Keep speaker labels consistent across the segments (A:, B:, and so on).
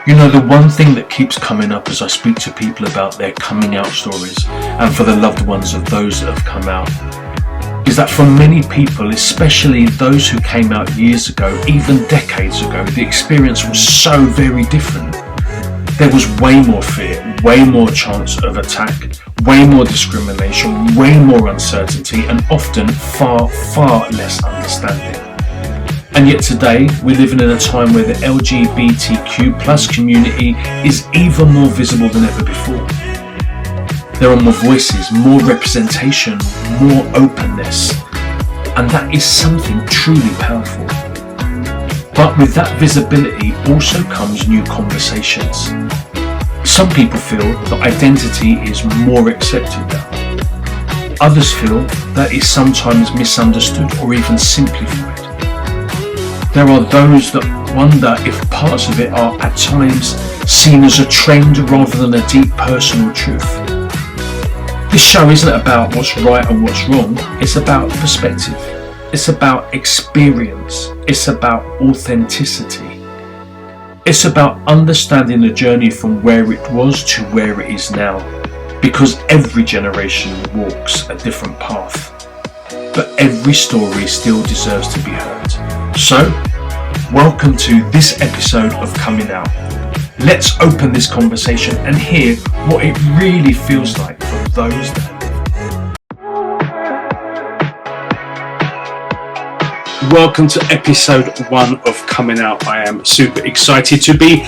A: You know, the one thing that keeps coming up as I speak to people about their coming out stories, and for the loved ones of those that have come out, is that for many people, especially those who came out years ago, even decades ago, the experience was so very different. There was way more fear, way more chance of attack, way more discrimination, way more uncertainty, and often far, far less understanding. And yet today, we're living in a time where the LGBTQ+ community is even more visible than ever before. There are more voices, more representation, more openness, and that is something truly powerful. But with that visibility also comes new conversations. Some people feel that identity is more accepted now. Others feel that it's sometimes misunderstood or even simplified. There are those that wonder if parts of it are at times seen as a trend rather than a deep personal truth. This show isn't about what's right and what's wrong, it's about perspective. It's about experience. It's about authenticity. It's about understanding the journey from where it was to where it is now, because every generation walks a different path. But every story still deserves to be heard. So, welcome to this episode of Coming Out. Let's open this conversation and hear what it really feels like for those that live. Welcome to episode 1 of Coming Out. I am super excited to be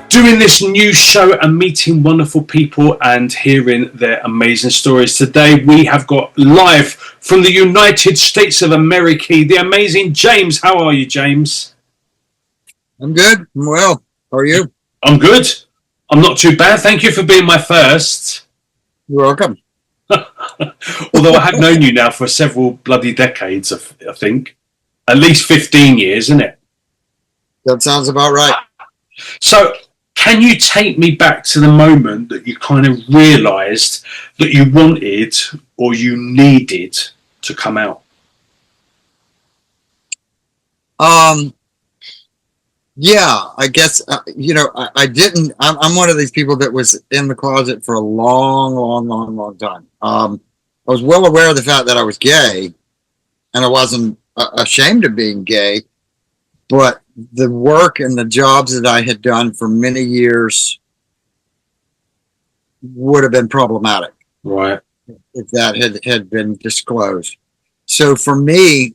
A: doing this new show and meeting wonderful people and hearing their amazing stories. Today we have got live from the United States of America, the amazing James. How are you, James?
B: I'm good. I'm well. How are you?
A: I'm good. I'm not too bad. Thank you for being my first.
B: You're welcome.
A: Although I have known you now for several bloody decades, I think. At least 15 years, isn't it?
B: That sounds about right.
A: So, can you take me back to the moment that you kind of realised that you wanted or you needed to come out?
B: Yeah, I guess, I didn't, I'm one of these people that was in the closet for a long time. I was well aware of the fact that I was gay, and I wasn't ashamed of being gay, but the work and the jobs that I had done for many years would have been problematic.
A: Right.
B: If that had been disclosed. So for me,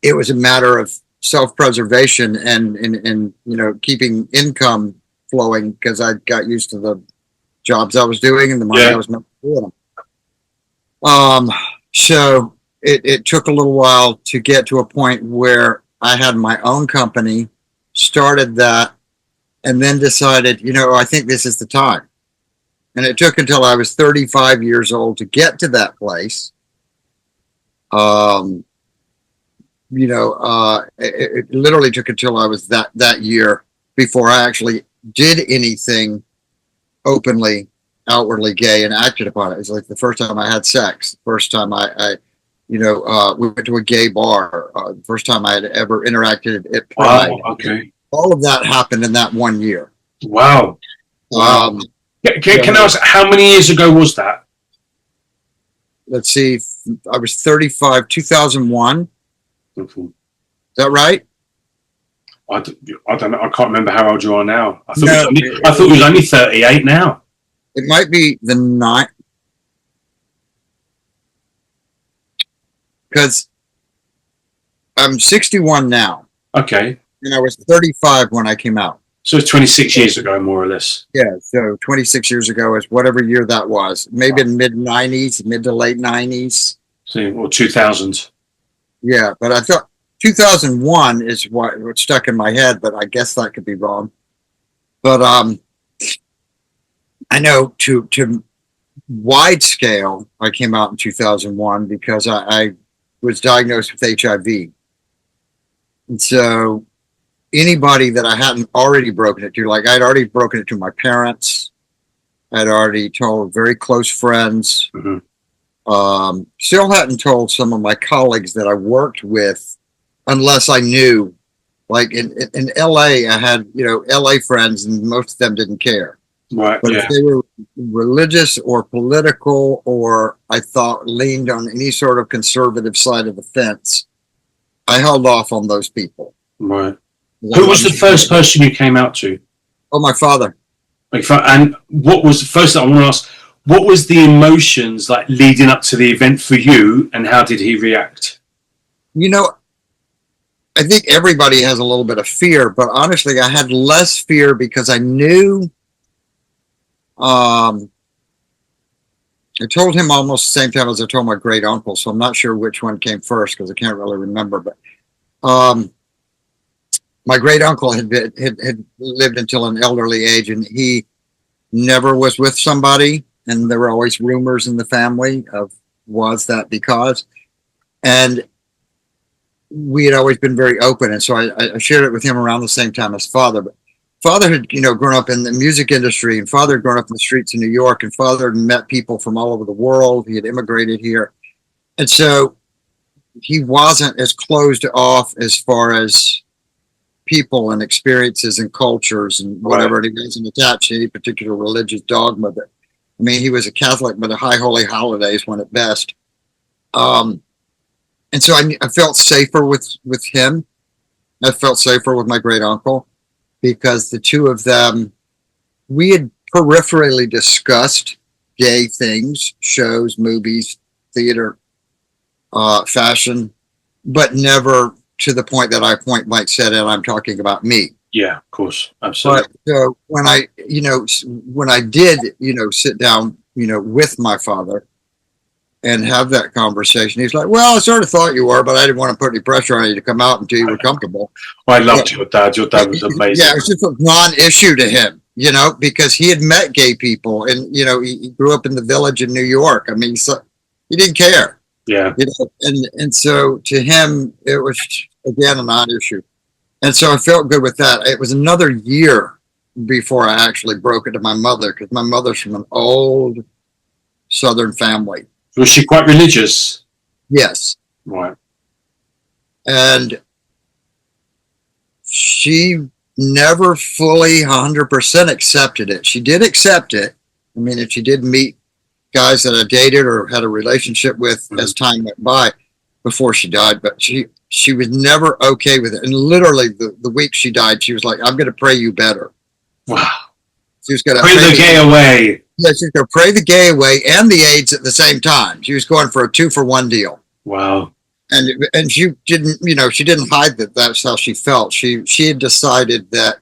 B: it was a matter of self-preservation and keeping income flowing, because I got used to the jobs I was doing and the money I was making doing them. So it took a little while to get to a point where I had my own company, started that, and then decided, I think this is the time. And it took until I was 35 years old to get to that place. It literally took until I was that year before I actually did anything openly, outwardly gay and acted upon it. It was like the first time I had sex, the first time we went to a gay bar, the first time I had ever interacted at Pride.
A: Wow, okay.
B: All of that happened in that 1 year.
A: Wow. Can I ask, how many years ago was that?
B: Let's see, I was 35, 2001.
A: Mm-hmm.
B: Is that right?
A: I don't know. I can't remember how old you are now. I thought
B: No,
A: it was only 38 now.
B: It might be the 9th. Because I'm 61 now.
A: Okay.
B: And I was 35 when I came out.
A: So it's 26 years ago, more or less.
B: Yeah, so 26 years ago is whatever year that was. Maybe in mid-90s, mid to late 90s.
A: Or 2000.
B: Yeah, but I thought 2001 is what stuck in my head, but I guess that could be wrong. But I know to wide scale, I came out in 2001 because I was diagnosed with HIV. And so anybody that I hadn't already broken it to, like I'd already broken it to my parents, I'd already told very close friends, still hadn't told some of my colleagues that I worked with, unless I knew Like in LA, I had, LA friends, and most of them didn't care.
C: Right.
B: But
C: Yeah.
B: if they were religious or political, or I thought leaned on any sort of conservative side of the fence, I held off on those people.
C: Right. Who was the first person you came out to?
B: Oh, my father.
C: And what was the first thing I want to ask? What was the emotions like leading up to the event for you, and how did he react?
B: I think everybody has a little bit of fear, but honestly, I had less fear because I knew. I told him almost the same time as I told my great uncle, so I'm not sure which one came first because I can't really remember. But my great uncle had lived until an elderly age, and he never was with somebody, and there were always rumors in the family of was that because, and we had always been very open, and so I shared it with him around the same time as father. But father had, grown up in the music industry, and father had grown up in the streets of New York, and father had met people from all over the world. He had immigrated here, and so he wasn't as closed off as far as people and experiences and cultures and whatever. Right. And he wasn't attached to any particular religious dogma. But I mean, he was a Catholic, but a high holy holidays one at best. And so I felt safer with him. I felt safer with my great uncle because the two of them, we had peripherally discussed gay things, shows, movies, theater, fashion, but never to the point that I point blank said, and I'm talking about me.
C: Yeah, of course, absolutely.
B: But so when I did, sit down, with my father and have that conversation, he's like, "Well, I sort of thought you were, but I didn't want to put any pressure on you to come out until you were comfortable."
C: Well, I loved your dad. Your dad was amazing.
B: Yeah, it was just a non-issue to him, because he had met gay people, and he grew up in the Village in New York. I mean, so he didn't care.
C: Yeah.
B: And so to him, it was again a non-issue, and so I felt good with that. It was another year before I actually broke it to my mother, because my mother's from an old Southern family.
C: Was she quite religious?
B: Yes.
C: Right.
B: And she never fully 100% accepted it. She did accept it. I mean, if she did meet guys that I dated or had a relationship with as time went by before she died, but she was never okay with it. And literally the week she died, she was like, "I'm going to pray you better."
C: Wow.
B: She was going to
C: pray the gay away.
B: Yeah, she was going to pray the gay away and the AIDS at the same time. She was going for a 2-for-1 deal.
C: Wow.
B: And she didn't, she didn't hide that that's how she felt. She had decided that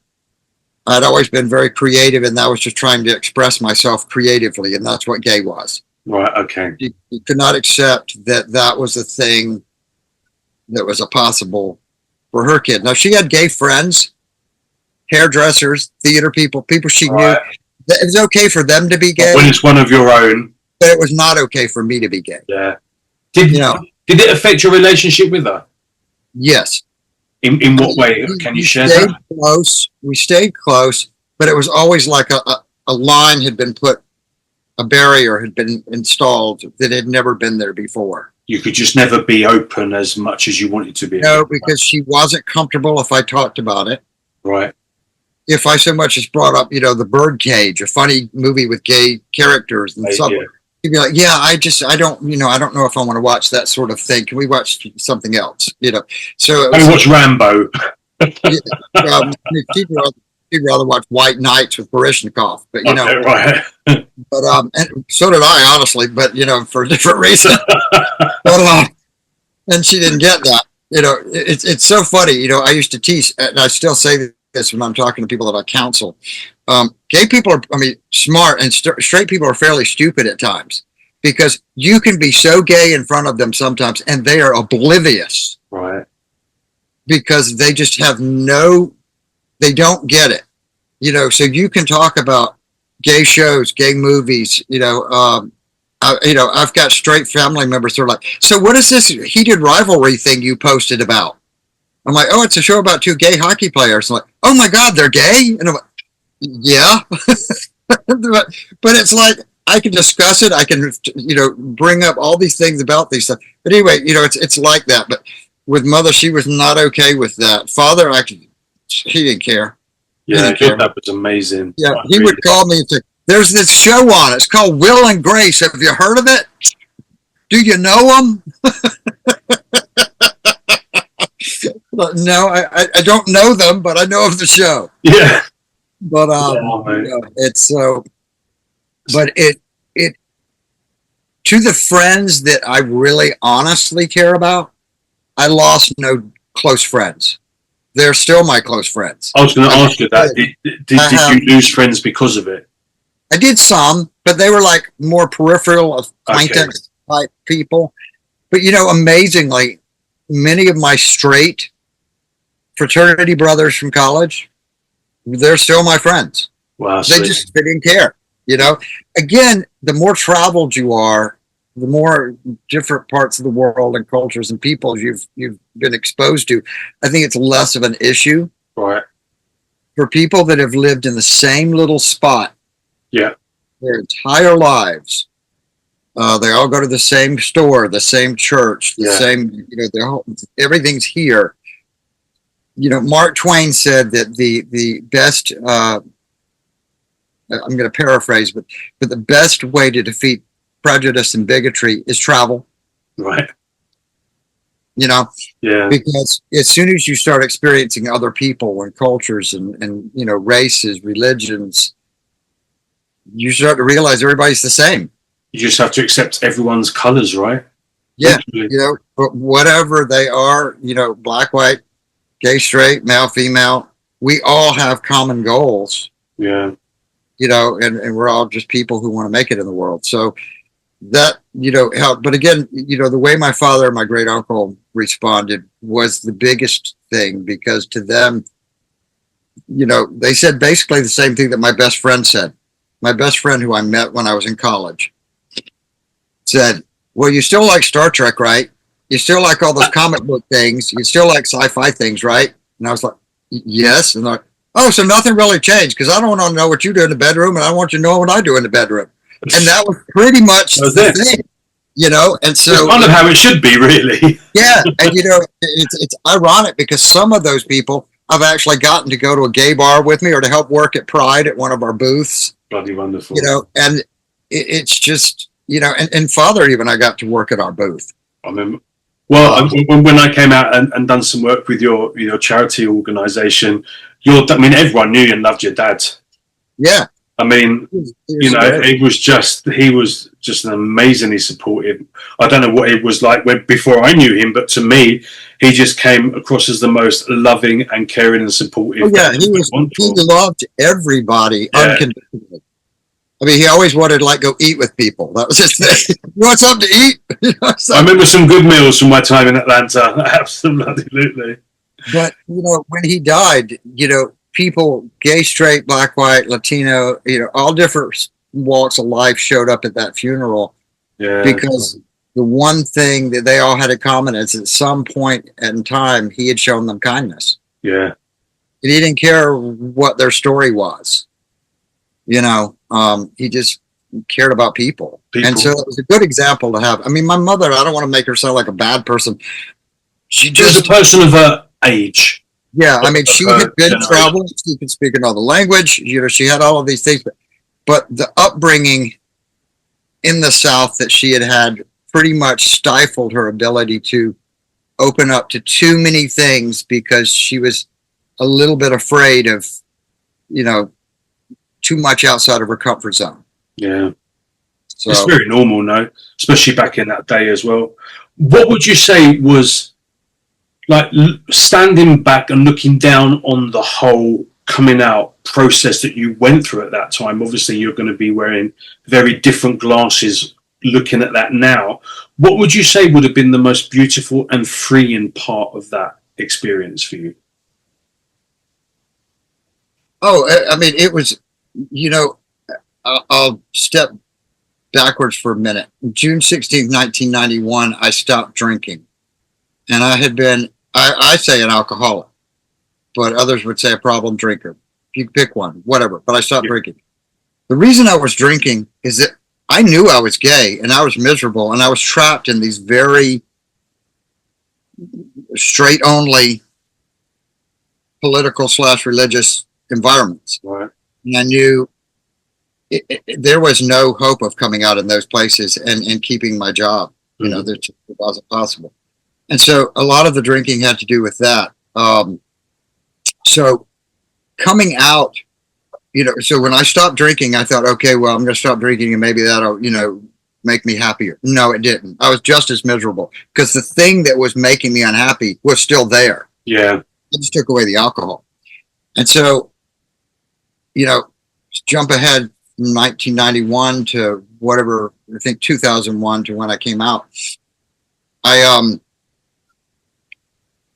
B: I'd always been very creative, and I was just trying to express myself creatively, and that's what gay was.
C: Right, okay.
B: She could not accept that was a thing that was a possible for her kid. Now, she had gay friends, hairdressers, theater people she knew. It was okay for them to be gay.
C: When it's one of your own.
B: But it was not okay for me to be gay.
C: Yeah. Did it affect your relationship with her?
B: Yes.
C: In what way? Can you share that?
B: We stayed close, but it was always like a line had been put, a barrier had been installed that had never been there before.
C: You could just never be open as much as you wanted to be.
B: No, because she wasn't comfortable if I talked about it.
C: Right.
B: If I so much as brought up, The Birdcage, a funny movie with gay characters and stuff, she'd be like, "Yeah, I don't know if I want to watch that sort of thing. Can we watch something else?" So
C: I watch Rambo.
B: She'd rather watch White Nights with Baryshnikov, but
C: right.
B: But and so did I, honestly, but for a different reason. But and she didn't get that. It's so funny. I used to tease, and I still say this when I'm talking to people that I counsel. Gay people are, smart, and straight people are fairly stupid at times, because you can be so gay in front of them sometimes, and they are oblivious.
C: Right.
B: Because they just have they don't get it. So you can talk about gay shows, gay movies, I've got straight family members that are like, "So what is this heated rivalry thing you posted about?" I'm like, "Oh, it's a show about 2 gay hockey players." I'm like, "Oh my God, they're gay?" And I'm like, "Yeah." but it's like, I can discuss it. I can, bring up all these things about these stuff. But anyway, it's like that. But with mother, she was not okay with that. Father, actually, he didn't care.
C: Yeah, that was amazing.
B: Yeah, he would call me and say, "There's this show on. It's called Will and Grace. Have you heard of it? Do you know them?" No, I don't know them, but I know of the show.
C: Yeah.
B: But it's so. But it to the friends that I really honestly care about, I lost no close friends. They're still my close friends.
C: I was going to ask you that. Did you lose friends because of it?
B: I did some, but they were like more peripheral acquaintance type people. But amazingly, many of my straight fraternity brothers from college, they're still my friends.
C: Wow,
B: they didn't care. Again, the more traveled you are, the more different parts of the world and cultures and people you've been exposed to, I think it's less of an issue.
C: Right.
B: For people that have lived in the same little spot, their entire lives, they all go to the same store, the same church, the same, everything's here. Mark Twain said that the best, I'm going to paraphrase, but the best way to defeat prejudice and bigotry is travel.
C: Right.
B: Because as soon as you start experiencing other people and cultures and races, religions, you start to realize everybody's the same.
C: You just have to accept everyone's colors, right?
B: Yeah. But whatever they are, black, white, gay, straight, male, female, we all have common goals.
C: Yeah.
B: And we're all just people who want to make it in the world. So that, helped. But again, the way my father and my great uncle responded was the biggest thing, because to them, they said basically the same thing that my best friend said. My best friend, who I met when I was in college, said, "Well, you still like Star Trek, right? You still like all those comic book things. You still like sci-fi things, right?" And I was like, "Yes." And they're like, "Oh, so nothing really changed, because I don't want to know what you do in the bedroom, and I want you to know what I do in the bedroom." And that was pretty much the thing, And so
C: it's kind of how it should be, really.
B: Yeah, and it's ironic, because some of those people I've actually gotten to go to a gay bar with me, or to help work at Pride at one of our booths.
C: Bloody wonderful.
B: And it's just and Father, even I got to work at our booth.
C: I remember. Well, when I came out and done some work with your charity organisation, everyone knew and loved your dad.
B: Yeah.
C: I mean, he was just an amazingly supportive. I don't know what it was like before I knew him, but to me, he just came across as the most loving and caring and supportive.
B: Oh, yeah, he loved everybody unconditionally. I mean, he always wanted to go eat with people. That was his thing. You want something to eat?
C: I remember some good meals from my time in Atlanta. Absolutely.
B: But when he died, people, gay, straight, black, white, Latino, all different walks of life showed up at that funeral.
C: Yeah.
B: Because the one thing that they all had in common is, at some point in time, he had shown them kindness.
C: Yeah.
B: And he didn't care what their story was. He just cared about people. And so it was a good example to have. I mean, my mother, I don't want to make her sound like a bad person. She
C: was a person of her age.
B: Yeah, I mean, she had been traveling. She could speak another language. She had all of these things. But the upbringing in the South that she had pretty much stifled her ability to open up to too many things, because she was a little bit afraid of, too much outside of her comfort zone.
C: Yeah.
B: So,
C: it's very normal now, especially back in that day as well. What would you say was, like, standing back and looking down on the whole coming out process that you went through at that time? Obviously, you're going to be wearing very different glasses looking at that now. What would you say would have been the most beautiful and freeing part of that experience for you?
B: Oh, I mean, it was, I'll step backwards for a minute. June 16th, 1991, I stopped drinking. And I had been, I say an alcoholic, but others would say a problem drinker. You pick one, whatever, but I stopped drinking. The reason I was drinking is that I knew I was gay, and I was miserable, and I was trapped in these very straight only political / religious environments.
C: Right.
B: And I knew there was no hope of coming out in those places and keeping my job. You know, it wasn't possible. And so a lot of the drinking had to do with that. So coming out, you know, so when I stopped drinking, I thought, okay, well, I'm going to stop drinking and maybe that'll, you know, make me happier. No, it didn't. I was just as miserable because the thing that was making me unhappy was still there.
C: Yeah.
B: I just took away the alcohol. And so, you know, jump ahead from 1991 to whatever, I think 2001 to when I came out.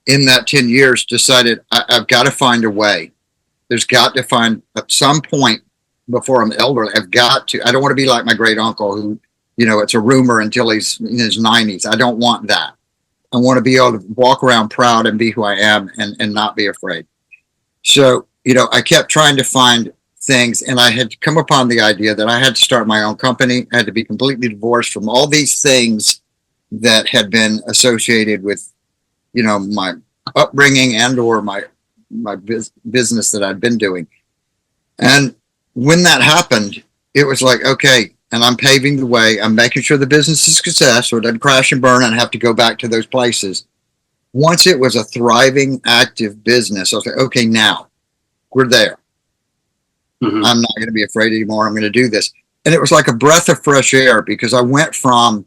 B: In that 10 years decided I've got to find a way. There's got to find at some point before I'm elderly, I don't want to be like my great uncle who, you know, it's a rumor until he's in his 90s. I don't want that. I want to be able to walk around proud and be who I am and not be afraid. So, you know, I kept trying to find things, and I had come upon the idea that I had to start my own company. I had to be completely divorced from all these things that had been associated with, you know, my upbringing and or my business that I'd been doing. And when that happened, it was like, okay, and I'm paving the way. I'm making sure the business is a success so it doesn't crash and burn and have to go back to those places. Once it was a thriving, active business, I was like, okay, now we're there. I'm not going to be afraid anymore. I'm going to do this. And it was like a breath of fresh air because I went from,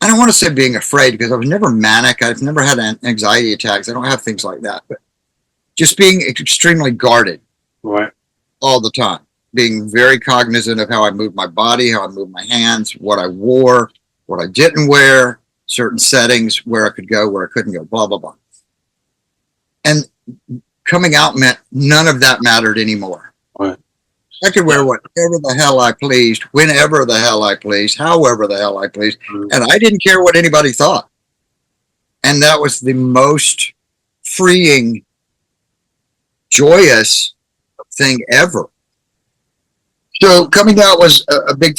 B: I don't want to say being afraid because I was never manic. I've never had anxiety attacks. I don't have things like that, but just being extremely guarded all the time, being very cognizant of how I moved my body, how I moved my hands, what I wore, what I didn't wear, certain settings, where I could go, where I couldn't go, blah, blah, blah. And coming out meant none of that mattered anymore.
C: Right.
B: I could wear whatever the hell I pleased, whenever the hell I pleased, however the hell I pleased. And I didn't care what anybody thought. And that was the most freeing, joyous thing ever. So coming out was a big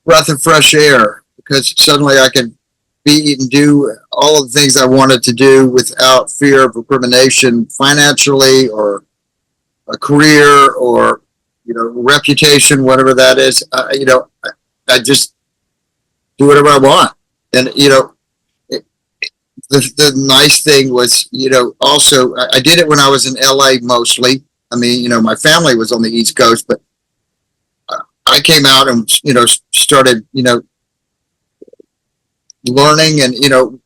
B: breath of fresh air because suddenly I could be and do all of the things I wanted to do without fear of recrimination financially or a career or, you know, reputation, whatever that is. You know, I just do whatever I want. And, you know, the nice thing was, you know, also I did it when I was in LA mostly. I mean, you know, my family was on the East Coast, but I came out and, you know, started, you know, learning and, you know,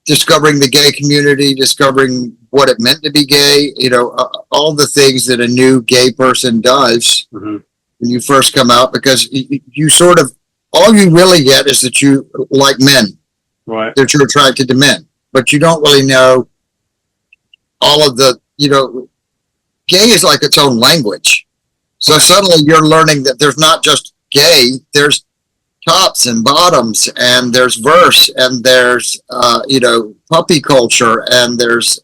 B: discovering the gay community, discovering what it meant to be gay, you know, all the things that a new gay person does when you first come out, because you sort of, all you really get is that you like men, that you're attracted to men, but you don't really know all of the, you know, gay is like its own language. So suddenly you're learning that there's not just gay, there's tops and bottoms, and there's verse, and there's you know, puppy culture, and there's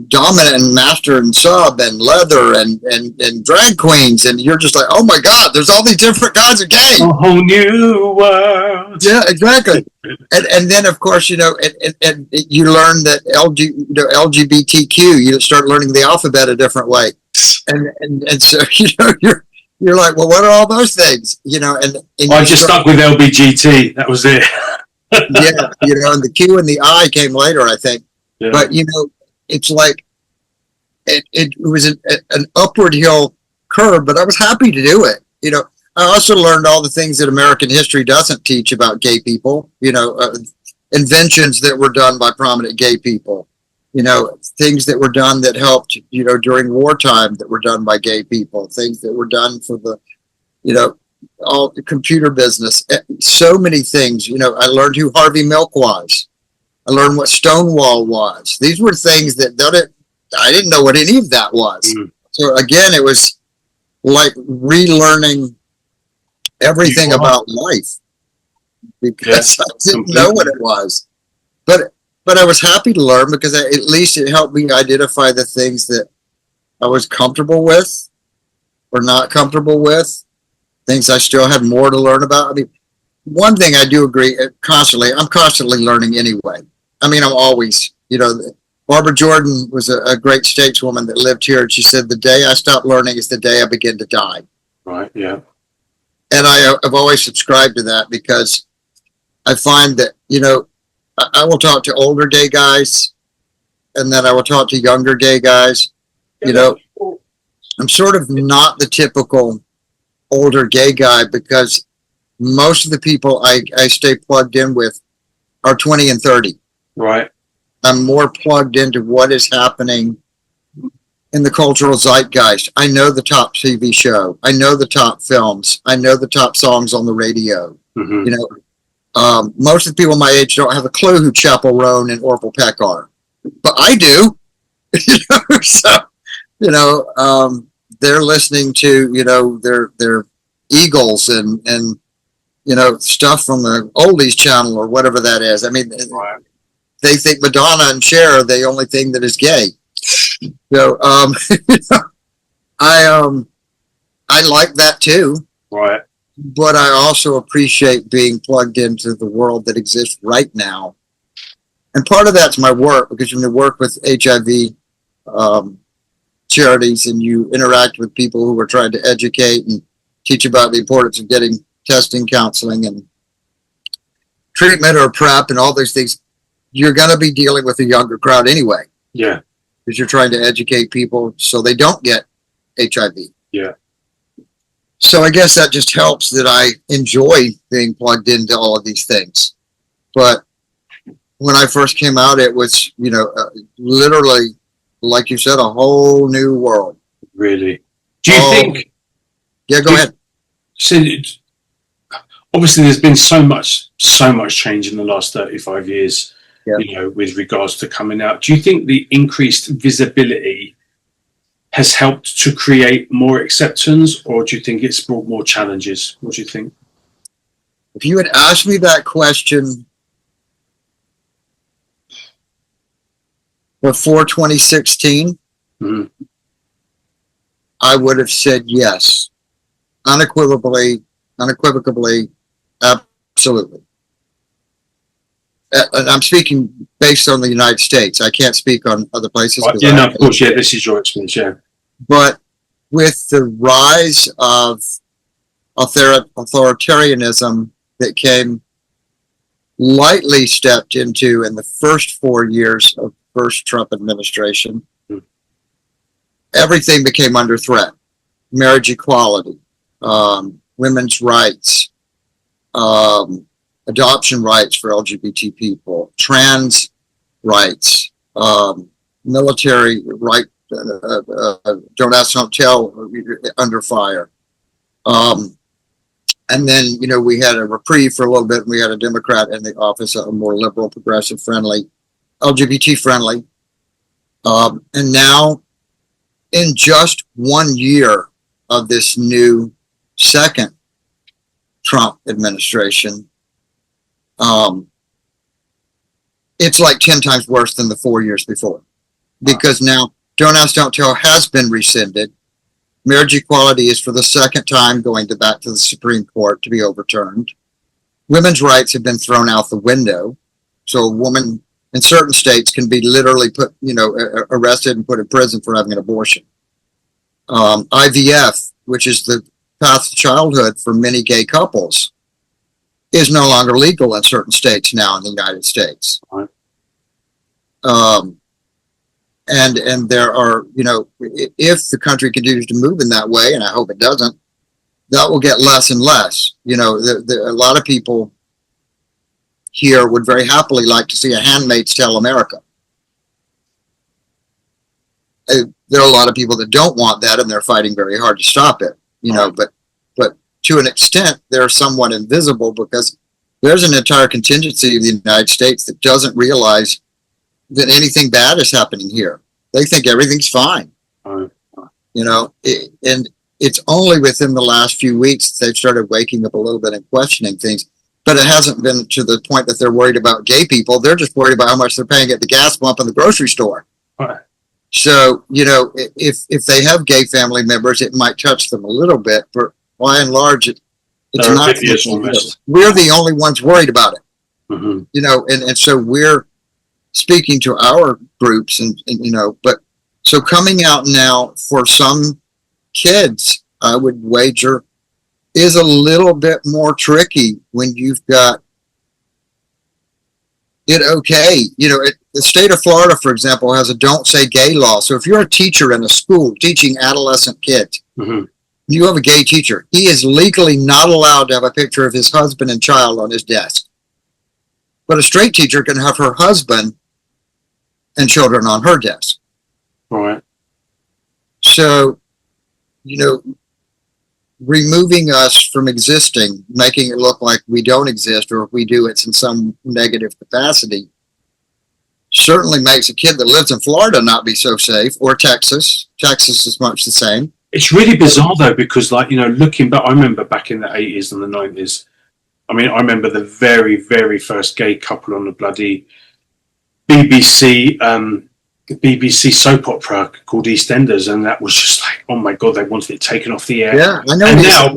B: dominant and master and sub and leather and drag queens, and you're just like, oh my god, there's all these different kinds of gay.
C: A whole new world.
B: Yeah, exactly. And then of course, you know, and you learn that LGBTQ, you start learning the alphabet a different way, and so you know you're like, well, what are all those things? You know, and
C: I just stuck with LBGT. That was it.
B: Yeah, you know, and the Q and the I came later, I think. Yeah. But you know, it's like it was an upward hill curve, but I was happy to do it. You know, I also learned all the things that American history doesn't teach about gay people. You know, inventions that were done by prominent gay people. You know, things that were done that helped, you know, during wartime that were done by gay people, things that were done for the, you know, all the computer business, so many things. You know, I learned who Harvey Milk was. I learned what Stonewall was. These were things that I didn't know what any of that was. So again, it was like relearning everything about life because I didn't know what it was. But I was happy to learn because at least it helped me identify the things that I was comfortable with or not comfortable with, things I still had more to learn about. I mean, one thing I do agree constantly, I'm constantly learning anyway. I mean, I'm always, Barbara Jordan was a great stateswoman that lived here, and she said, "The day I stop learning is the day I begin to die."
C: Right. Yeah.
B: And I've always subscribed to that, because I find that, I will talk to older gay guys, and then I will talk to younger gay guys. I'm sort of not the typical older gay guy, because most of the people I stay plugged in with are 20 and 30.
C: Right.
B: I'm more plugged into what is happening in the cultural zeitgeist. I know the top TV show. I know the top films. I know the top songs on the radio.
C: Mm-hmm.
B: Most of the people my age don't have a clue who Chapel Roan and Orville Peck are, but I do. So, they're listening to, their Eagles and stuff from the oldies channel or whatever that is. I mean,
C: Right.
B: They think Madonna and Cher are the only thing that is gay. So, I like that too.
C: Right.
B: But I also appreciate being plugged into the world that exists right now. And part of that's my work, because when you work with HIV charities and you interact with people who are trying to educate and teach about the importance of getting testing, counseling, and treatment or PrEP and all those things, you're going to be dealing with a younger crowd anyway.
C: Yeah.
B: Because you're trying to educate people so they don't get HIV.
C: Yeah.
B: So I guess that just helps that I enjoy being plugged into all of these things. But when I first came out, it was, literally, like you said, a whole new world.
C: Really? Do you think?
B: Yeah, go ahead.
C: So, obviously, there's been so much change in the last 35 years.
B: Yeah.
C: With regards to coming out. Do you think the increased visibility has helped to create more acceptance, or do you think it's brought more challenges? What do you think?
B: If you had asked me that question before 2016,
C: Mm-hmm.
B: I would have said yes. Unequivocally, absolutely. And I'm speaking based on the United States. I can't speak on other places.
C: Right. Yeah, no, of course, yeah, this is your experience, yeah.
B: But with the rise of authoritarianism that came lightly stepped into in the first 4 years of the first Trump administration, everything became under threat. Marriage equality, women's rights, adoption rights for LGBT people, trans rights, military right, don't ask, don't tell, under fire. And then, we had a reprieve for a little bit, and we had a Democrat in the office, a more liberal, progressive friendly, LGBT friendly. And now, in just 1 year of this new second Trump administration, it's like 10 times worse than the 4 years before, because now Don't Ask, Don't Tell has been rescinded. Marriage equality is for the second time going back to the Supreme Court to be overturned. Women's rights have been thrown out the window. So a woman in certain states can be literally put, arrested and put in prison for having an abortion. IVF, which is the path to childhood for many gay couples, is no longer legal in certain states now in the United States.
C: Right.
B: And there are, if the country continues to move in that way, and I hope it doesn't, that will get less and less. A lot of people here would very happily like to see a Handmaid's Tale America. There are a lot of people that don't want that, and they're fighting very hard to stop it. But to an extent, they're somewhat invisible, because there's an entire contingency of the United States that doesn't realize that anything bad is happening here. They think everything's fine.
C: Right.
B: And it's only within the last few weeks that they've started waking up a little bit and questioning things. But it hasn't been to the point that they're worried about gay people. They're just worried about how much they're paying at the gas pump in the grocery store.
C: Right.
B: So, if they have gay family members, it might touch them a little bit, but by and large, it's not. We're the only ones worried about it.
C: Mm-hmm.
B: And so we're speaking to our groups and but so coming out now for some kids, I would wager, is a little bit more tricky when you've got it okay. The state of Florida, for example, has a don't say gay law. So if you're a teacher in a school teaching adolescent kids, you have a gay teacher, he is legally not allowed to have a picture of his husband and child on his desk. But a straight teacher can have her husband and children on her desk.
C: Right.
B: So, removing us from existing, making it look like we don't exist, or if we do, it's in some negative capacity, certainly makes a kid that lives in Florida not be so safe, or Texas. Texas is much the same.
C: It's really bizarre though, because looking back, I remember back in the 80s and the 90s. I mean, I remember the very, very first gay couple on the bloody BBC soap opera called EastEnders, and that was just like, oh my god, they wanted it taken off the air.
B: Yeah, I know.
C: And now,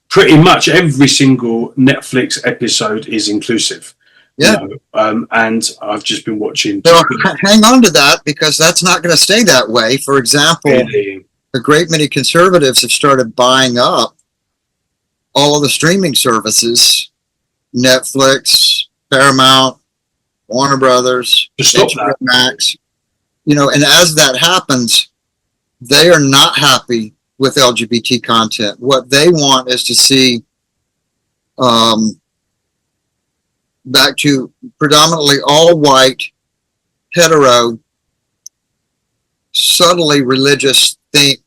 C: pretty much every single Netflix episode is inclusive.
B: Yeah,
C: and I've just been watching.
B: So hang on to that, because that's not going to stay that way. For example, a great many conservatives have started buying up all of the streaming services, Netflix, Paramount, Warner Brothers,
C: HBO
B: Max. And as that happens, they are not happy with LGBT content. What they want is to see back to predominantly all white, hetero, subtly religious,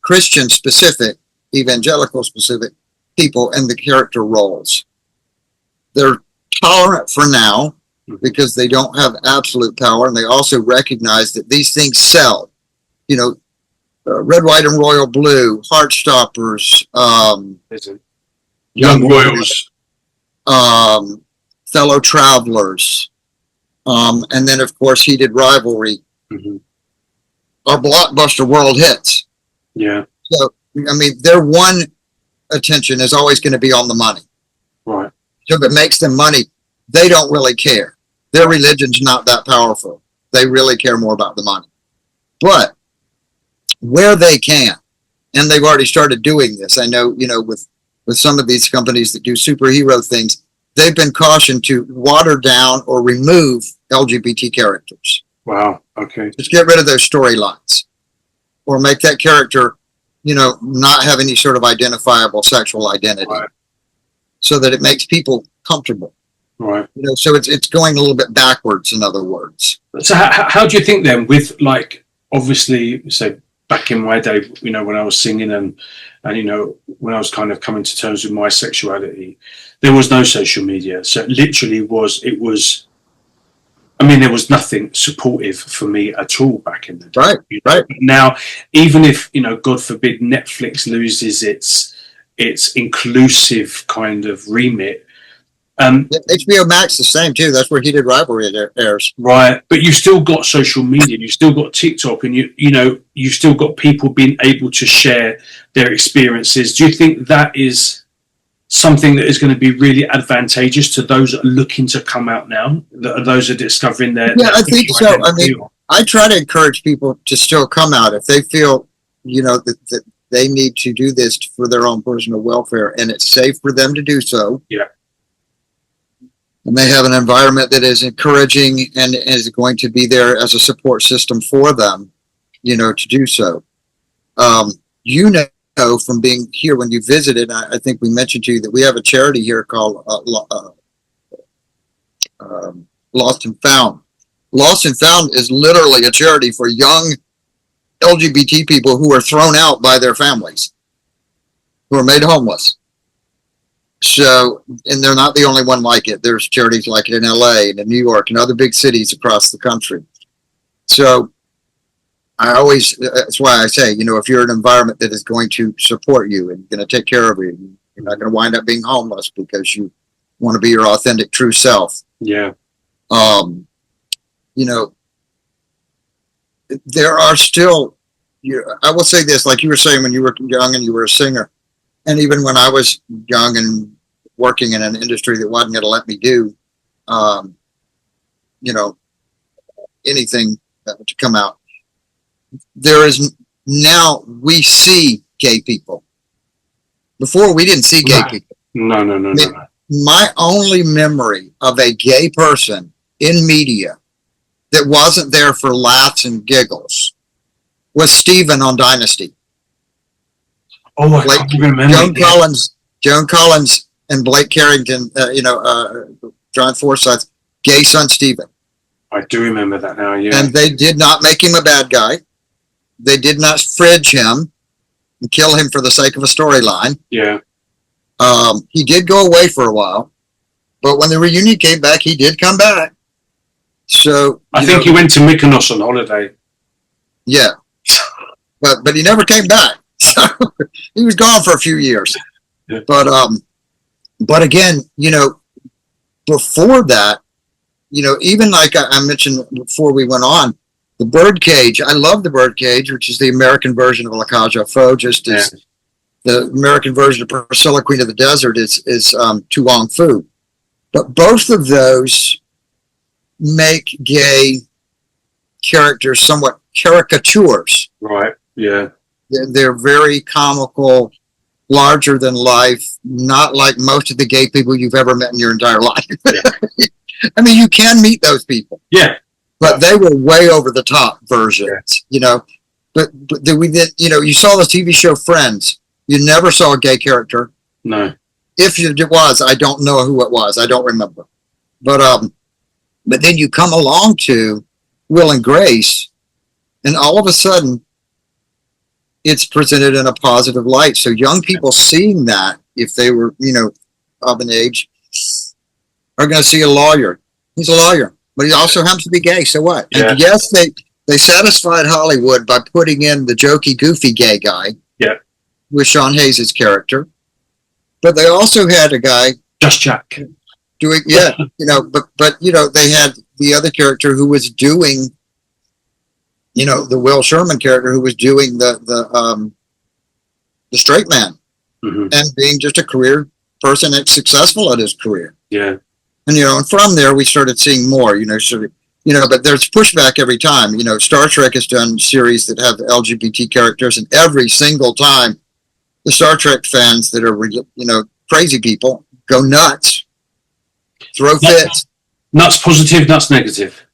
B: Christian specific, evangelical specific people in the character roles. They're tolerant for now because they don't have absolute power, and they also recognize that these things sell. Red, white, and royal blue, Heartstoppers,
C: Young Royals,
B: Fellow Travelers, and then of course Heated Rivalry are blockbuster world hits.
C: Yeah.
B: So I mean, their one attention is always going to be on the money.
C: Right.
B: So if it makes them money, they don't really care. Their religion's not that powerful. They really care more about the money. But where they can, and they've already started doing this. I know, with some of these companies that do superhero things, they've been cautioned to water down or remove LGBT characters.
C: Wow. Okay.
B: Just get rid of those storylines, or make that character, not have any sort of identifiable sexual identity,
C: right,
B: so that it makes people comfortable.
C: Right.
B: So it's going a little bit backwards, in other words.
C: So how do you think then, with obviously, say back in my day, when I was singing and when I was kind of coming to terms with my sexuality, there was no social media. So it literally was, there was nothing supportive for me at all back in the day.
B: Right, right.
C: But now, even if, God forbid, Netflix loses its inclusive kind of remit,
B: HBO Max the same too. That's where Heated Rivalry airs.
C: Right, but you still got social media, you still got TikTok, and you still got people being able to share their experiences. Do you think that is something that is going to be really advantageous to those that are looking to come out now, those are discovering their?
B: Yeah, I think so. I mean, I try to encourage people to still come out if they feel, that they need to do this for their own personal welfare, and it's safe for them to do so.
C: Yeah.
B: And they have an environment that is encouraging and is going to be there as a support system for them, to do so. From being here when you visited, I think we mentioned to you that we have a charity here called Lost and Found. Lost and Found is literally a charity for young LGBT people who are thrown out by their families, who are made homeless. So, and they're not the only one like it. There's charities like it in LA and in New York and other big cities across the country. So that's why I say, if you're in an environment that is going to support you and going to take care of you, you're not going to wind up being homeless because you want to be your authentic, true self.
C: Yeah.
B: There are still, I will say this, like you were saying when you were young and you were a singer, and even when I was young and working in an industry that wasn't going to let me do, anything to come out. There is now, we see gay people. Before, we didn't see gay people.
C: No.
B: My only memory of a gay person in media that wasn't there for laughs and giggles was Steven on Dynasty.
C: Oh, I can't remember.
B: Joan Collins and Blake Carrington, John Forsythe's gay son Steven.
C: I do remember that now, yeah.
B: And they did not make him a bad guy. They did not fridge him and kill him for the sake of a storyline.
C: Yeah.
B: He did go away for a while, but when the reunion came back, he did come back. So
C: I think he went to Mykonos on holiday.
B: Yeah, but he never came back. So he was gone for a few years.
C: Yeah.
B: But again, before that, even like I mentioned before we went on, the Birdcage. I love the Birdcage, which is the American version of La Cage aux Folles, just as the American version of Priscilla, Queen of the Desert, is Tu Wong Fu. But both of those make gay characters somewhat caricatures.
C: Right. Yeah.
B: They're very comical, larger than life, not like most of the gay people you've ever met in your entire life. Yeah. I mean, you can meet those people.
C: Yeah.
B: But they were way over the top versions, But we did, you saw the TV show Friends. You never saw a gay character.
C: No.
B: If it was, I don't know who it was. I don't remember. But then you come along to Will and Grace, and all of a sudden, it's presented in a positive light. So young people seeing that, if they were, of an age, are going to see a lawyer. He's a lawyer, but he also happens to be gay. So what?
C: Yeah.
B: And yes, they satisfied Hollywood by putting in the jokey, goofy gay guy.
C: Yeah.
B: With Sean Hayes' character. But they also had a guy.
C: Just Jack.
B: Doing, yeah, but they had the other character who was doing, the Will Sherman character who was doing the straight man, and being just a career person that's successful at his career.
C: Yeah.
B: And, and from there we started seeing more, but there's pushback every time. Star Trek has done series that have LGBT characters, and every single time the Star Trek fans that are, crazy people go nuts, throw fits.
C: Nuts positive, nuts negative.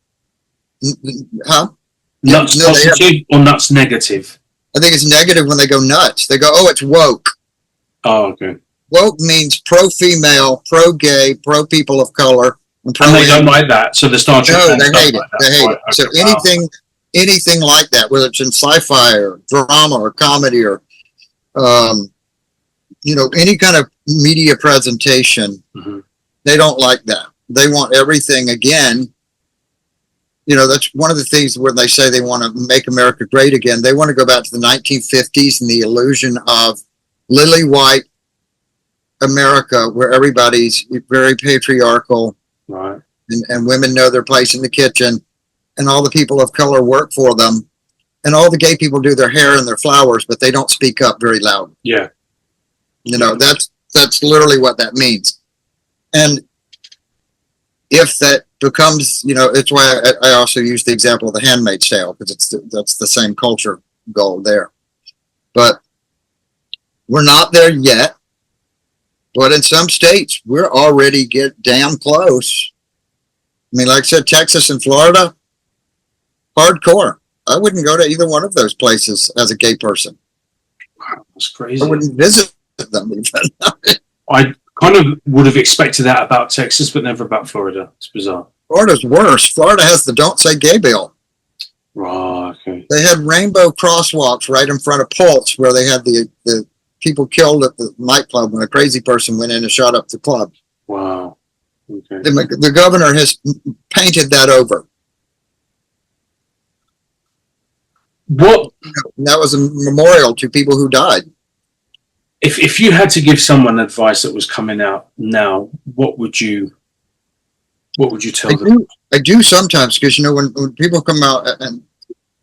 B: Huh?
C: Nuts positive or nuts negative?
B: I think it's negative when they go nuts. They go, oh, it's woke.
C: Oh, okay.
B: Woke means pro-female, pro-gay, pro-people of color.
C: And they don't like that, so the Star Trek fans
B: they hate it.
C: Like
B: they hate it. So anything like that, whether it's in sci-fi or drama or comedy or, any kind of media presentation, they don't like that. They want everything again. That's one of the things when they say they want to make America great again. They want to go back to the 1950s and the illusion of lily white America, where everybody's very patriarchal,
C: right?
B: And women know their place in the kitchen, and all the people of color work for them, and all the gay people do their hair and their flowers, but they don't speak up very loud.
C: Yeah.
B: That's literally what that means. And if that becomes, it's why I also use the example of The Handmaid's Tale, because that's the same culture goal there. But we're not there yet. But in some states, we're already get damn close. I mean, like I said, Texas and Florida, hardcore. I wouldn't go to either one of those places as a gay person.
C: Wow, that's crazy.
B: I wouldn't visit them even.
C: I kind of would have expected that about Texas, but never about Florida. It's bizarre.
B: Florida's worse. Florida has the Don't Say Gay bill.
C: Right, okay.
B: They had rainbow crosswalks right in front of Pulse, where they had the people killed at the nightclub when a crazy person went in and shot up the club.
C: Wow. Okay.
B: The governor has painted that over.
C: What?
B: That was a memorial to people who died.
C: If you had to give someone advice that was coming out now, what would you tell them?
B: I do sometimes, because when people come out, and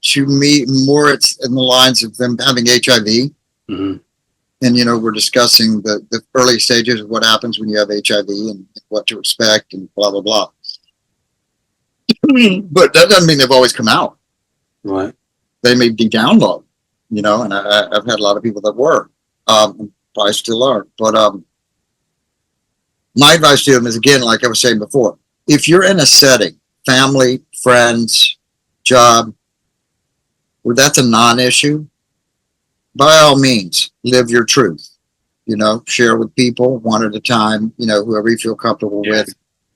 B: to me more it's in the lines of them having HIV. And we're discussing the early stages of what happens when you have HIV and what to expect and blah blah blah. But that doesn't mean they've always come out.
C: Right.
B: They may be down low, you know, and I've had a lot of people that were, probably still are. But my advice to them is, again, like I was saying before, if you're in a setting, family, friends, job, where that's a non-issue, by all means, live your truth. You know, share with people one at a time, you know, whoever you feel comfortable with.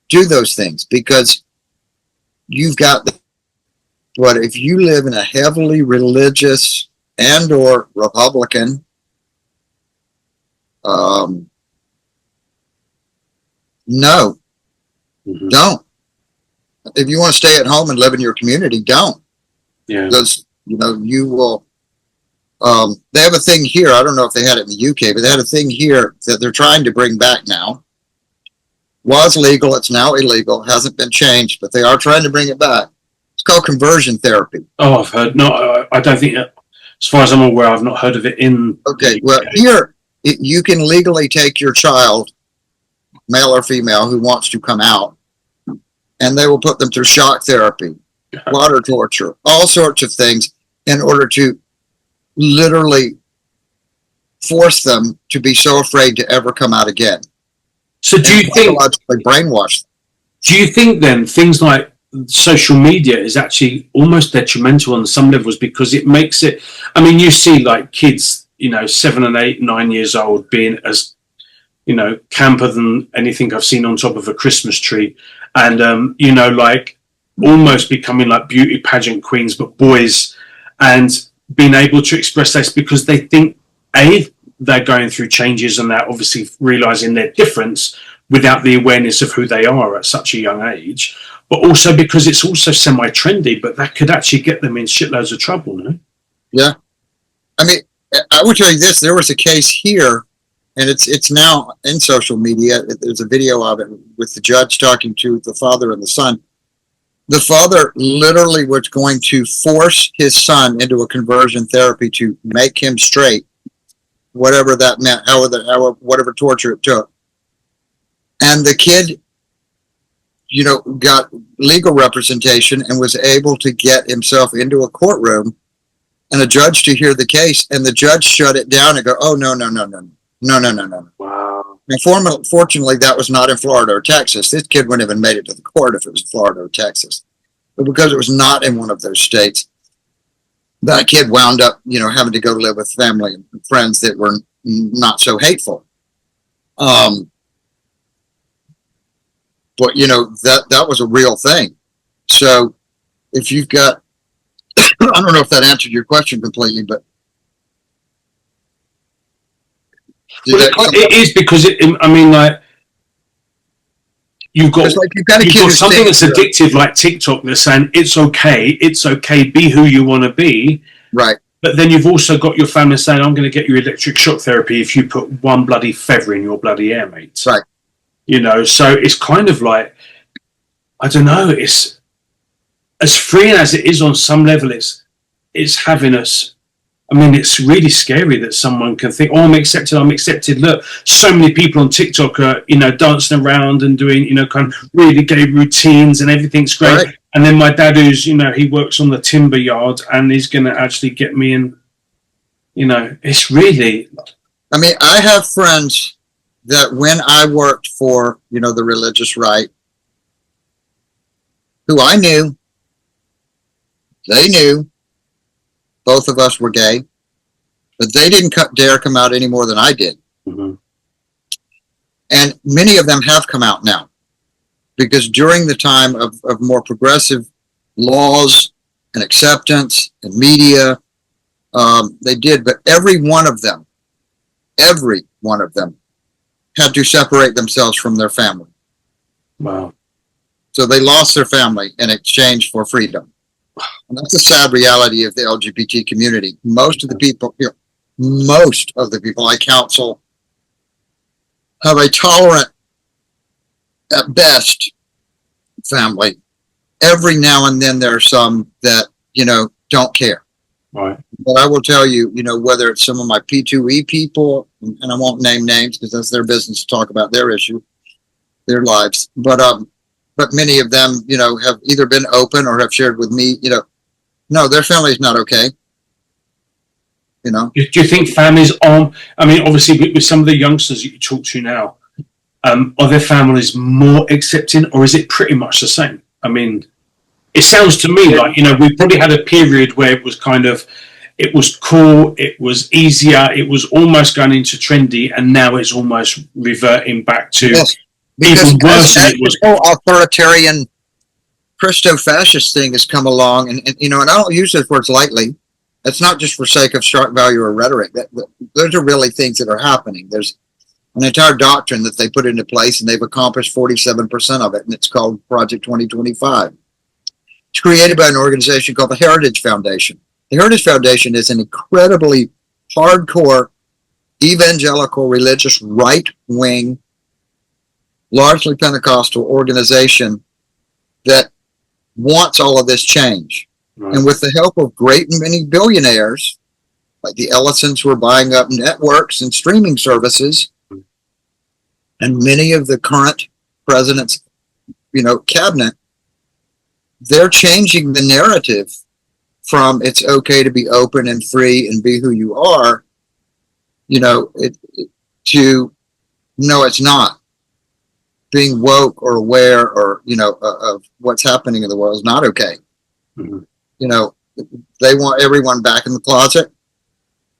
B: Do those things, because you've got but if you live in a heavily religious and or Republican, no, don't. If you want to stay at home and live in your community, don't.
C: Yeah.
B: Because, you know, you will, they have a thing here. I don't know if they had it in the UK, but they had a thing here that they're trying to bring back now. Was legal. It's now illegal. Hasn't been changed, but they are trying to bring it back. It's called conversion therapy.
C: Oh, I've heard. No, I don't think, as far as I'm aware, I've not heard of it in.
B: Okay. Well, here, you can legally take your child, male or female, who wants to come out, and they will put them through shock therapy, water torture, all sorts of things in order to literally force them to be so afraid to ever come out again.
C: So do you think,
B: brainwash them?
C: do you think then things like social media is actually almost detrimental on some levels, because it makes it, I mean, you see like kids, you know, 7 and 8, 9 years old being as, you know, camper than anything I've seen on top of a Christmas tree. And, you know, like almost becoming like beauty pageant queens, but boys, and being able to express this because they think, they're going through changes and they're obviously realizing their difference without the awareness of who they are at such a young age. But also because it's also semi-trendy, but that could actually get them in shitloads of trouble, no?
B: Yeah. I mean, I would tell you this, there was a case here, and it's now in social media. There's a video of it with the judge talking to the father and the son. The father literally was going to force his son into a conversion therapy to make him straight, whatever that meant, whatever torture it took. And the kid, you know, got legal representation and was able to get himself into a courtroom and a judge to hear the case. And the judge shut it down and go, oh, no.
C: Wow.
B: And fortunately, that was not in Florida or Texas. This kid wouldn't have even made it to the court if it was Florida or Texas. But because it was not in one of those states, that kid wound up, you know, having to go live with family and friends that were not so hateful. But, you know, that was a real thing. So if you've got, I don't know if that answered your question completely, but.
C: It is, because I mean, like, you've got something that's addictive like TikTok that's saying it's okay, be who you want to be.
B: Right.
C: But then you've also got your family saying, I'm going to get you electric shock therapy if you put one bloody feather in your bloody air, mate.
B: Right.
C: You know, so it's kind of like, I don't know, it's as freeing as it is on some level, it's having us. I mean, it's really scary that someone can think, oh, I'm accepted. Look, so many people on TikTok are, you know, dancing around and doing, you know, kind of really gay routines and everything's great. Right. And then my dad, who's, you know, he works on the timber yard and he's going to actually get me in, you know, it's really.
B: I mean, I have friends that when I worked for, you know, the religious right, who I knew, they knew, both of us were gay, but they didn't dare come out any more than I did.
C: Mm-hmm.
B: And many of them have come out now, because during the time of more progressive laws and acceptance and media, they did. But every one of them had to separate themselves from their family.
C: Wow.
B: So they lost their family in exchange for freedom. And that's a sad reality of the LGBT community. Most of the people I counsel have a tolerant, at best, family. Every now and then there are some that, you know, don't care.
C: Right.
B: But I will tell you, you know, whether it's some of my P2E people, and I won't name names because that's their business to talk about their issue, their lives. But but many of them, you know, have either been open or have shared with me, you know, no, their family's not okay. You know,
C: Do you think families are? I mean, obviously, with some of the youngsters that you talk to now, are their families more accepting, or is it pretty much the same? I mean, it sounds to me like, you know, we probably had a period where it was kind of, it was cool, it was easier, it was almost going into trendy, and now it's almost reverting back to
B: yes, because
C: even worse than it was.
B: this whole authoritarian Christo-fascist thing has come along, and you know, and I don't use those words lightly. It's not just for sake of shock value or rhetoric. Those are really things that are happening. There's an entire doctrine that they put into place, and they've accomplished 47% of it, and it's called Project 2025. It's created by an organization called the Heritage Foundation. The Heritage Foundation is an incredibly hardcore, evangelical, religious, right-wing, largely Pentecostal organization that wants all of this change. Right. And with the help of great many billionaires, like the Ellisons who are buying up networks and streaming services, and many of the current president's, you know, cabinet, they're changing the narrative from it's okay to be open and free and be who you are, you know, to no, it's not. Being woke or aware or, you know, of what's happening in the world is not okay. Mm-hmm. You know, they want everyone back in the closet,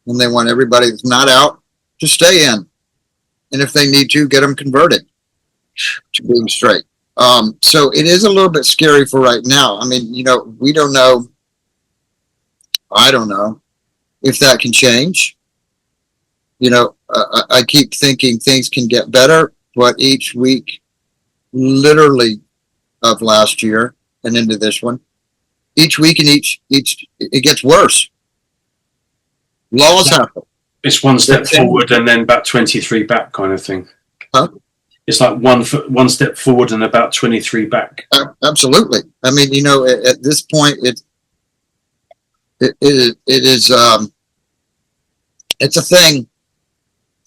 B: and they want everybody that's not out to stay in. And if they need to, get them converted to being straight. So it is a little bit scary for right now. I mean, you know, we don't know. I don't know if that can change. You know, I keep thinking things can get better, but each week, literally of last year and into this one, each week and each it gets worse. Laws happen.
C: It's one step forward and then about 23 back, kind of thing.
B: Huh?
C: It's like one step forward and about 23 back.
B: Absolutely. I mean, you know, at this point, it is it's a thing,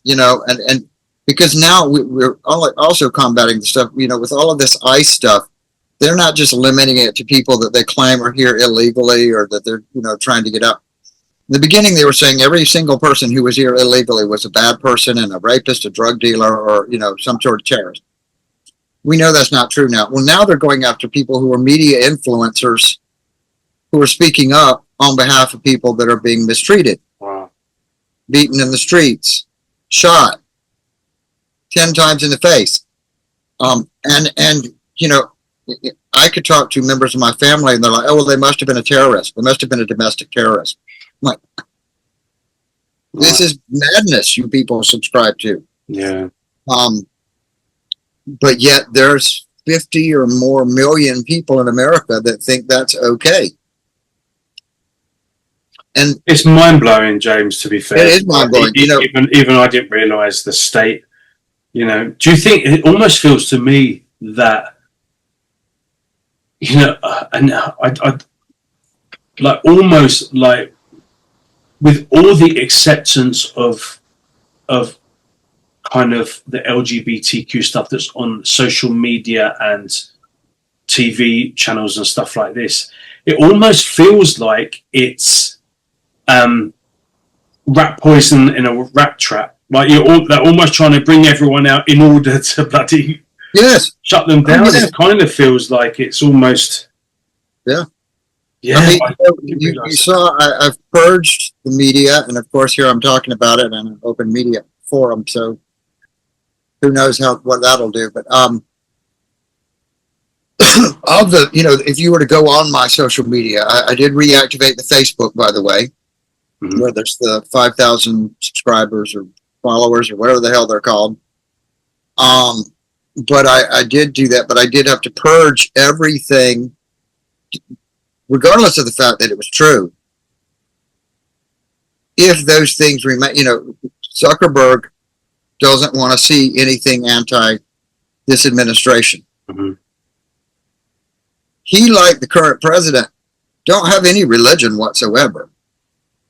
B: you know, and because now we're also combating the stuff, you know, with all of this ICE stuff. They're not just limiting it to people that they claim are here illegally or that they're, you know, trying to get out. In the beginning, they were saying every single person who was here illegally was a bad person and a rapist, a drug dealer, or, you know, some sort of terrorist. We know that's not true now. Well, now they're going after people who are media influencers who are speaking up on behalf of people that are being mistreated.
C: Wow.
B: Beaten in the streets, shot 10 times in the face. And you know, I could talk to members of my family and they're like, oh, well, they must have been a terrorist. They must have been a domestic terrorist. I'm like, this is madness you people subscribe to.
C: Yeah.
B: But yet there's 50 or more million people in America that think that's okay. And
C: it's mind-blowing, James, to be fair.
B: It is mind-blowing. You know,
C: even I didn't realize the state, you know. Do you think it almost feels to me that, you know, and I like almost like with all the acceptance of kind of the LGBTQ stuff that's on social media and TV channels and stuff like this, it almost feels like it's rat poison in a rat trap. Like they're almost trying to bring everyone out in order to bloody shut them down. It kind of feels like it's almost yeah.
B: I mean, you saw I've purged the media, and of course here I'm talking about it on an open media forum, so who knows what that'll do. But of the, you know, if you were to go on my social media, I did reactivate the Facebook, by the way, where there's the 5,000 subscribers or followers or whatever the hell they're called. But I did do that, but I did have to purge everything, regardless of the fact that it was true. If those things remain, you know, Zuckerberg doesn't want to see anything anti this administration. Mm-hmm. He, like the current president, don't have any religion whatsoever,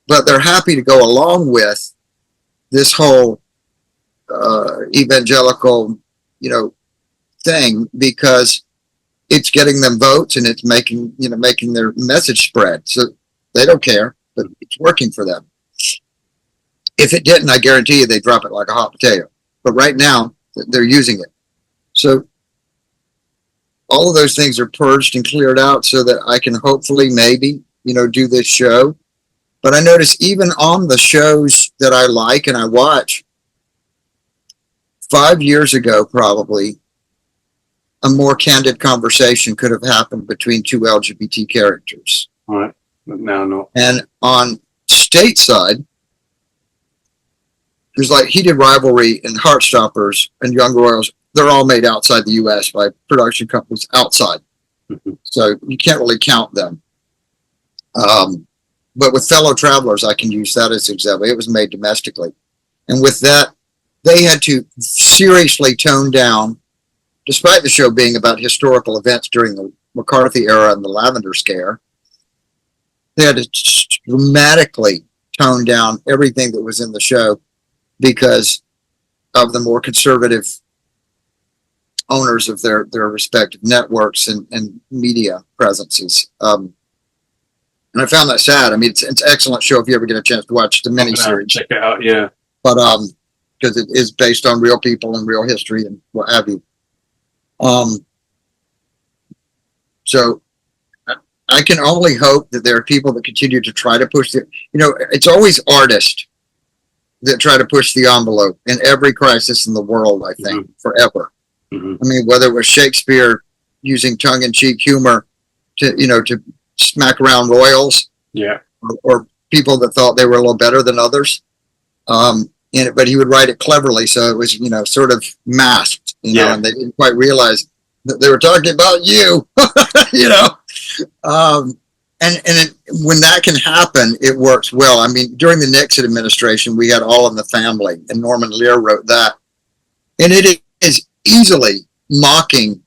B: but they're happy to go along with this whole evangelical, you know, thing, because it's getting them votes and it's making their message spread. So they don't care, but it's working for them. If it didn't, I guarantee you they'd drop it like a hot potato. But right now, they're using it. So all of those things are purged and cleared out so that I can hopefully maybe, do this show. But I notice even on the shows that I like and I watch, 5 years ago, probably, a more candid conversation could have happened between two LGBT characters.
C: All right. But now not.
B: And on stateside, there's like Heated Rivalry and Heartstoppers and Young Royals. They're all made outside the U.S. by production companies outside.
C: Mm-hmm.
B: So you can't really count them. But with Fellow Travelers, I can use that as an example. It was made domestically. And with that, they had to seriously tone down, despite the show being about historical events during the McCarthy era and the Lavender Scare, they had to dramatically tone down everything that was in the show because of the more conservative owners of their respective networks and media presences. And I found that sad. I mean, it's an excellent show if you ever get a chance to watch the miniseries.
C: Check it out, yeah.
B: But because it is based on real people and real history and what have you. So I can only hope that there are people that continue to try to push it's always artists that try to push the envelope in every crisis in the world, I think, forever.
C: Mm-hmm.
B: I mean, whether it was Shakespeare using tongue-in-cheek humor to smack around royals,
C: yeah,
B: or people that thought they were a little better than others, but he would write it cleverly, so it was sort of masked, and they didn't quite realize that they were talking about you, when that can happen, it works well. I mean, during the Nixon administration, we had All in the Family, and Norman Lear wrote that, and it is easily mocking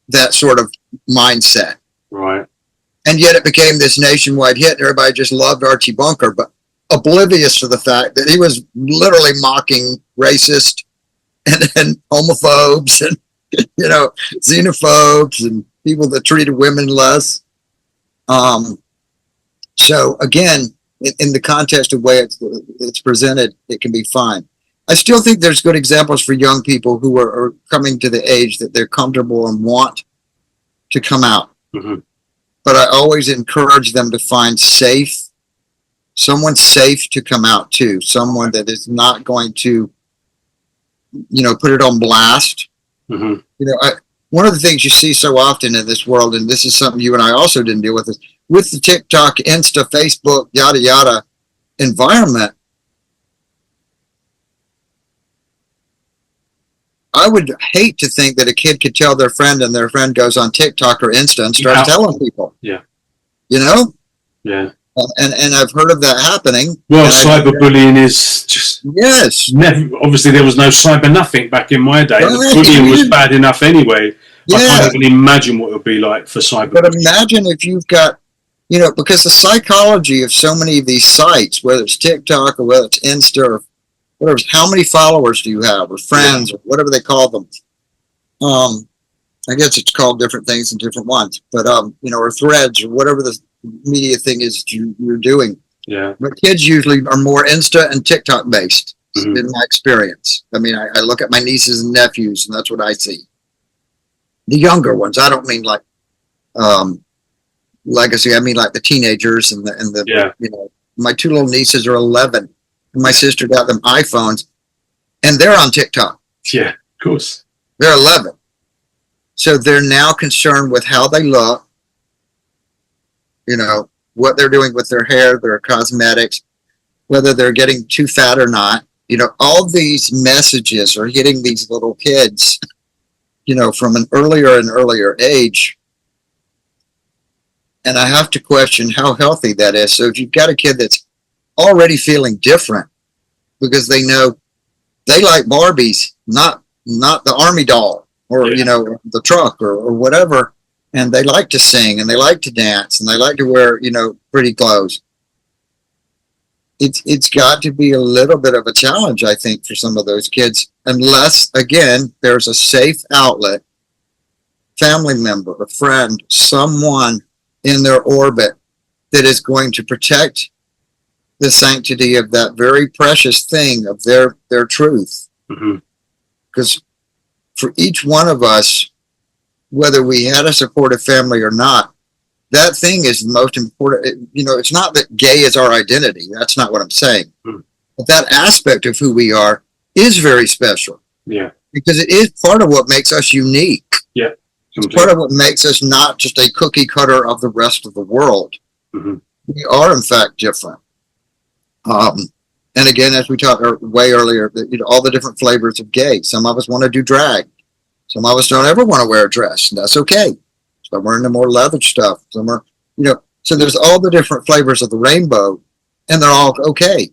B: that sort of mindset.
C: Right.
B: And yet it became this nationwide hit, and everybody just loved Archie Bunker, but oblivious to the fact that he was literally mocking racist and homophobes and xenophobes and people that treated women less. So again, in the context of the way it's presented, it can be fine. I still think there's good examples for young people who are coming to the age that they're comfortable and want to come out.
C: Mm-hmm.
B: But I always encourage them to find someone safe to come out to, someone that is not going to, put it on blast.
C: Mm-hmm.
B: One of the things you see so often in this world, and this is something you and I also didn't deal with, is with the TikTok, Insta, Facebook, yada, yada environment, I would hate to think that a kid could tell their friend and their friend goes on TikTok or Insta and starts telling people.
C: Yeah.
B: Yeah. And I've heard of that happening.
C: Well, cyberbullying is just...
B: Yes.
C: Obviously, there was no cyber nothing back in my day. Right. The bullying was bad enough anyway. Yeah. I can't even imagine what it would be like for cyber.
B: But imagine if you've got, because the psychology of so many of these sites, whether it's TikTok or whether it's Insta or whatever, how many followers do you have or friends or whatever they call them? I guess it's called different things in different ones, but, or threads or whatever the media thing is you're doing.
C: Yeah.
B: But kids usually are more Insta and TikTok based in my experience. I mean, I look at my nieces and nephews and that's what I see. The younger ones, I don't mean like, legacy. I mean like the teenagers and the my two little nieces are 11 and my sister got them iPhones and they're on TikTok.
C: Yeah, of course.
B: They're 11. So they're now concerned with how they look, what they're doing with their hair, their cosmetics, whether they're getting too fat or not. All these messages are hitting these little kids, from an earlier and earlier age. And I have to question how healthy that is. So if you've got a kid that's already feeling different because they know they like Barbies, not the Army doll or, the truck or whatever. And they like to sing and they like to dance and they like to wear, pretty clothes. It's got to be a little bit of a challenge, I think, for some of those kids, unless, again, there's a safe outlet family member, a friend, someone in their orbit that is going to protect the sanctity of that very precious thing of their truth. Because for each one of us, whether we had a supportive family or not, that thing is the most important. You know, it's not that gay is our identity. That's not what I'm saying. But that aspect of who we are is very special.
C: Yeah.
B: Because it is part of what makes us unique.
C: Yeah.
B: It's part of what makes us not just a cookie cutter of the rest of the world. We are, in fact, different. And again, as we talked way earlier, you know, all the different flavors of gay. Some of us want to do drag. Some of us don't ever want to wear a dress, and that's okay. Some are into more leather stuff. Some are, you know, so there's all the different flavors of the rainbow, and they're all okay.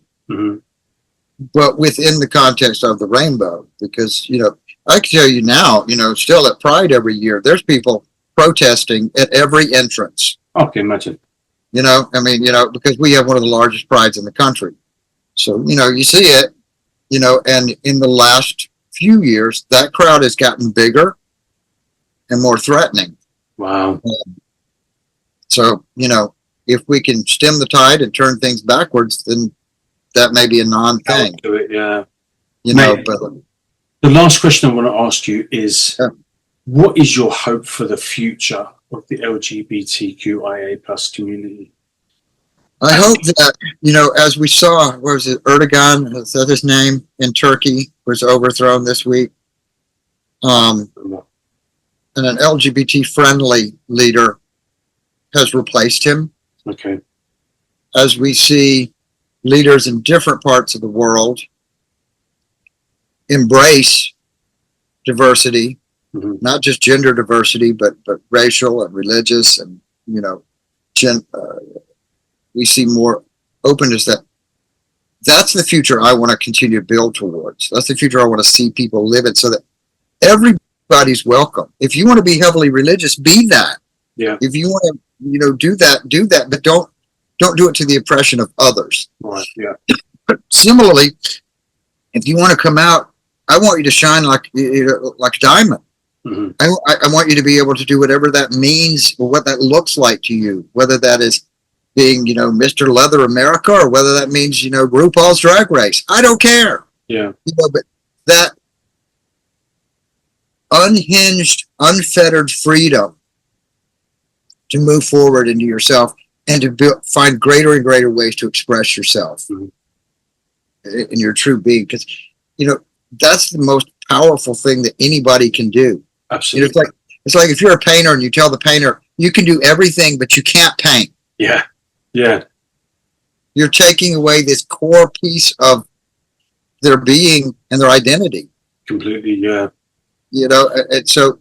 B: But within the context of the rainbow, because, you know, I can tell you now, you know, still at Pride every year, there's people protesting at every entrance.
C: Okay, imagine.
B: You know, I mean, you know, because we have one of the largest prides in the country. So, you know, you see it, you know, and in the last few years, that crowd has gotten bigger and more threatening.
C: Wow.
B: So, you know, if we can stem the tide and turn things backwards, then that may be a non-thing.
C: Do it, yeah.
B: You know,
C: Mate,
B: but
C: the last question I want to ask you is, what is your hope for the future of the LGBTQIA plus community?
B: I hope that, you know, as we saw, what was it, Erdogan, is that his name, in Turkey, was overthrown this week. And an LGBT-friendly leader has replaced him.
C: Okay.
B: As we see leaders in different parts of the world embrace diversity, not just gender diversity, but racial and religious, and, you know, we see more openness. That's the future I want to continue to build towards. That's the future I want to see people live in, so that everybody's welcome. If you want to be heavily religious, be that.
C: Yeah.
B: If you want to, you know, do that, but don't do it to the oppression of others.
C: Right. Yeah.
B: But similarly, if you want to come out, I want you to shine like a diamond. I want you to be able to do whatever that means, or what that looks like to you, whether that is being, you know, Mr. Leather America, or whether that means, you know, RuPaul's Drag Race. I don't care.
C: Yeah.
B: You know, but that unhinged, unfettered freedom to move forward into yourself and to find greater and greater ways to express yourself in your true being. Because, you know, that's the most powerful thing that anybody can do.
C: Absolutely.
B: You know, it's like if you're a painter and you tell the painter, you can do everything, but you can't paint.
C: Yeah. Yeah.
B: You're taking away this core piece of their being and their identity.
C: Completely. Yeah.
B: You know, and so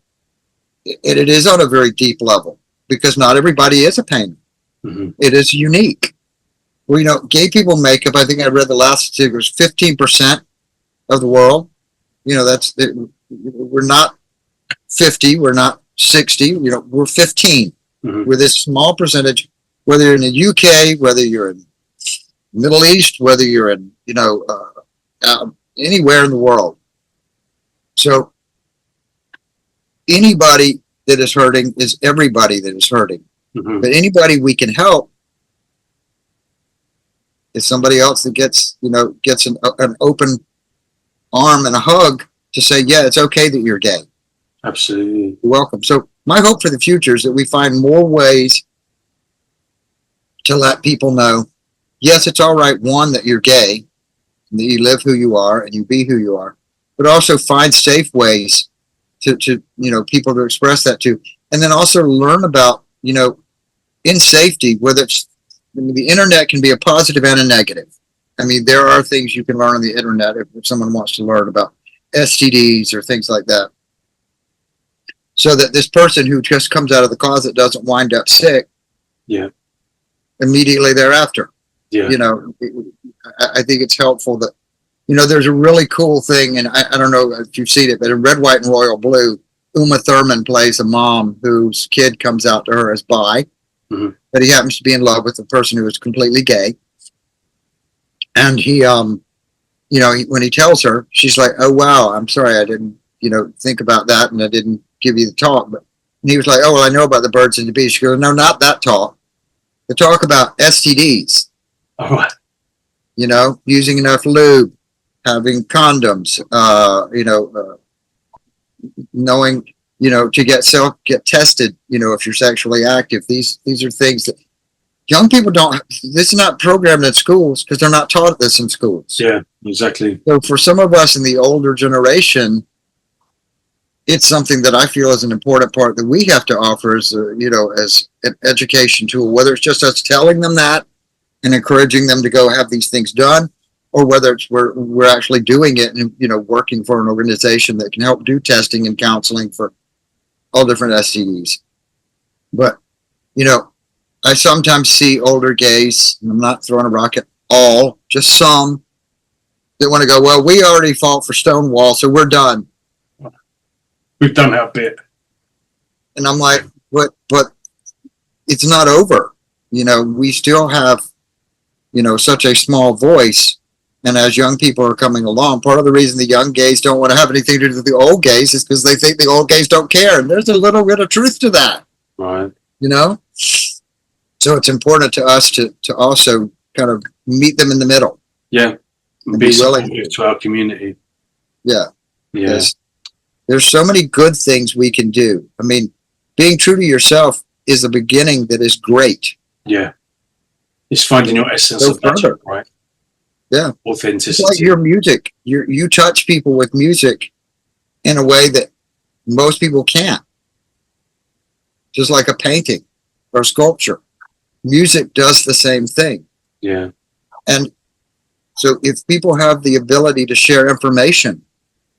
B: it is on a very deep level, because not everybody is a painter. It is unique. Well, you know, gay people make up, I think I read the last figure, was 15% of the world. You know, we're not 50, we're not 60, you know, we're 15. We're this small percentage, whether you're in the UK, whether you're in the Middle East, whether you're in, you know, anywhere in the world. So anybody that is hurting is everybody that is hurting. But anybody we can help is somebody else that gets an open arm and a hug to say, yeah, it's okay that you're gay.
C: Absolutely.
B: You're welcome. So my hope for the future is that we find more ways to let people know, yes, it's all right, one, that you're gay, and that you live who you are and you be who you are, but also find safe ways to you know, people to express that to, and then also learn about, you know, in safety, whether it's, I mean, the internet can be a positive and a negative. I mean, there are things you can learn on the internet if someone wants to learn about STDs or things like that, so that this person who just comes out of the closet doesn't wind up sick immediately thereafter. You know, I think it's helpful that, you know, there's a really cool thing, and I don't know if you've seen it, but in Red, White, and Royal Blue, Uma Thurman plays a mom whose kid comes out to her as bi, but he happens to be in love with a person who is completely gay. And he, you know, when he tells her, she's like, oh, wow, I'm sorry, I didn't, you know, think about that, and I didn't give you the talk. But And he was like, oh, well, I know about the birds and the bees. She goes, no, not that talk. The talk about STDs,
C: All right.
B: you know, using enough lube, having condoms, knowing, you know, to get tested, you know, if you're sexually active. These are things that young people don't, this is not programmed in schools because they're not taught this in schools.
C: Yeah, exactly.
B: So for some of us in the older generation, it's something that I feel is an important part that we have to offer as, as an education tool, whether it's just us telling them that and encouraging them to go have these things done, or whether it's we're actually doing it and, you know, working for an organization that can help do testing and counseling for all different STDs. But, you know, I sometimes see older gays, and I'm not throwing a rock at all, just some that want to go, well, we already fought for Stonewall, so we're done.
C: We've done our bit.
B: And I'm like, but it's not over. You know, we still have, you know, such a small voice. And as young people are coming along, part of the reason the young gays don't want to have anything to do with the old gays is because they think the old gays don't care. And there's a little bit of truth to that.
C: Right.
B: You know? So it's important to us to also kind of meet them in the middle.
C: Yeah.
B: And
C: Be
B: be willing
C: supportive to our community.
B: Yeah.
C: Yeah.
B: There's so many good things we can do. I mean, being true to yourself is a beginning that is great.
C: Yeah. It's finding your essence
B: Go
C: of that,
B: further.
C: right?
B: Yeah.
C: Authenticity.
B: It's like your music. You touch people with music in a way that most people can't. Just like a painting or sculpture. Music does the same thing.
C: Yeah.
B: And so if people have the ability to share information,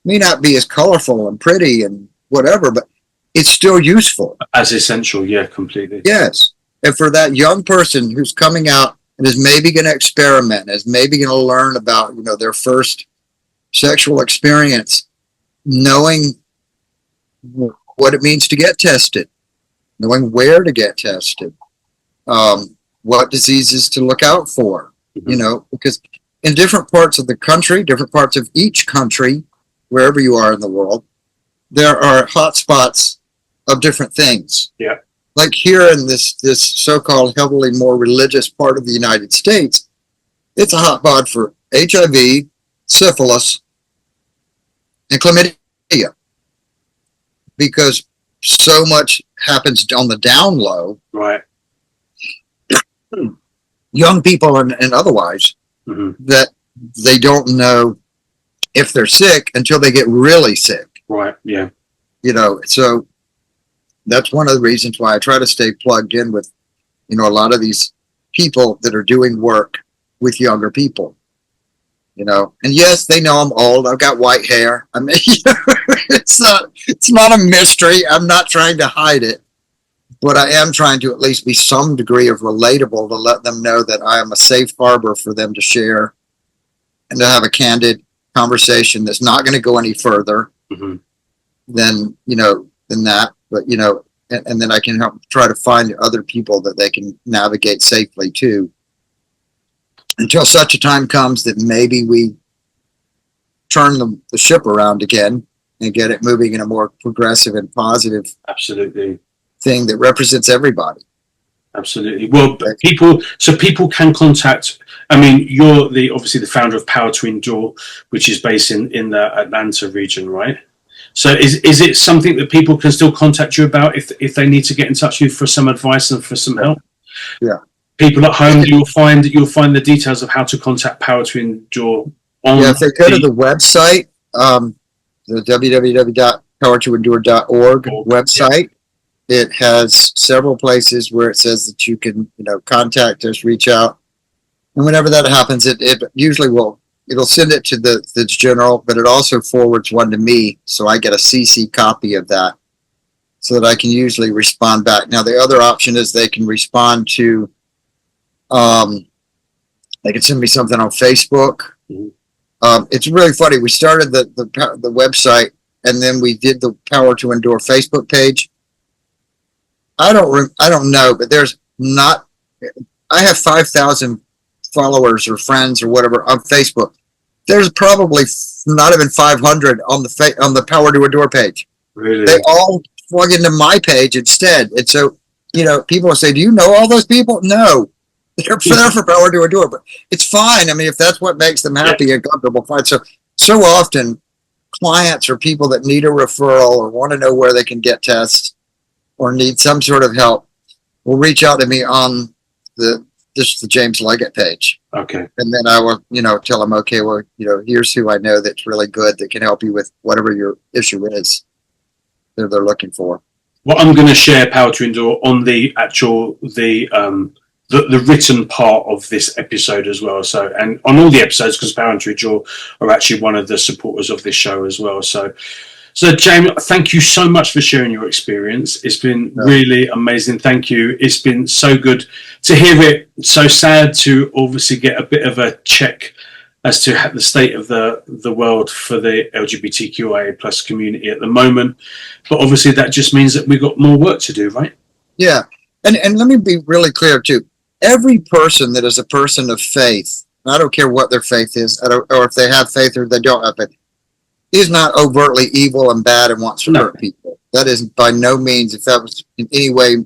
B: may not be as colorful and pretty and whatever, but it's still useful.
C: As essential, yeah, completely.
B: Yes. And for that young person who's coming out and is maybe going to experiment, is maybe going to learn about, you know, their first sexual experience, knowing what it means to get tested, knowing where to get tested, what diseases to look out for, you know, because in different parts of the country, different parts of each country, wherever you are in the world, there are hotspots of different things.
C: Yeah.
B: Like here in this so-called heavily more religious part of the United States, it's a hotspot for HIV, syphilis, and chlamydia. Because so much happens on the down low.
C: Right.
B: Young people and otherwise, that they don't know if they're sick until they get really sick.
C: Right. Yeah.
B: You know, so that's one of the reasons why I try to stay plugged in with, you know, a lot of these people that are doing work with younger people, you know, and yes, they know I'm old. I've got white hair. I mean, it's not a mystery. I'm not trying to hide it, but I am trying to at least be some degree of relatable to let them know that I am a safe harbor for them to share and to have a candid conversation that's not going to go any further than, you know, than that. But, you know, and then I can help try to find other people that they can navigate safely too, until such a time comes that maybe we turn the ship around again and get it moving in a more progressive and positive
C: Absolutely.
B: thing that represents everybody.
C: Absolutely. Well, people can contact. I mean, you're obviously the founder of Power to Endure, which is based in the Atlanta region, right? So is it something that people can still contact you about if they need to get in touch with you for some advice and for some help?
B: Yeah.
C: People at home, you'll find the details of how to contact Power to Endure on.
B: Yeah, if they go to the website, the www.powertoendure.org website, it has several places where it says that you can, you know, contact us, reach out. And whenever that happens, it usually it'll send it to the general, but it also forwards one to me. So I get a CC copy of that so that I can usually respond back. Now, the other option is they can respond to, they can send me something on Facebook. It's really funny. We started the website and then we did the Power to Endure Facebook page. I don't know, but I have 5,000 followers or friends or whatever on Facebook. There's probably not even 500 on the Power to Endure page.
C: Really?
B: They all plug into my page instead. And so, you know, people will say, do you know all those people? No. They're there for power to endure, but it's fine. I mean, if that's what makes them happy and comfortable, fine. So often clients or people that need a referral or want to know where they can get tests or need some sort of help will reach out to me on the James Leggett page.
C: Okay.
B: And then I will, you know, tell them, okay, well, you know, here's who I know that's really good that can help you with whatever your issue is that they're looking for.
C: Well, I'm going to share Power to Endure on the actual, the written part of this episode as well. So, and on all the episodes, because Power to Endure are actually one of the supporters of this show as well. So James, thank you so much for sharing your experience. It's been really amazing. Thank you. It's been so good to hear it. So sad to obviously get a bit of a check as to the state of the world for the LGBTQIA plus community at the moment. But obviously that just means that we've got more work to do, right?
B: Yeah. And let me be really clear too. Every person that is a person of faith, I don't care what their faith is, or if they have faith or they don't have faith, is not overtly evil and bad and wants to hurt people. That is by no means, if that was in any way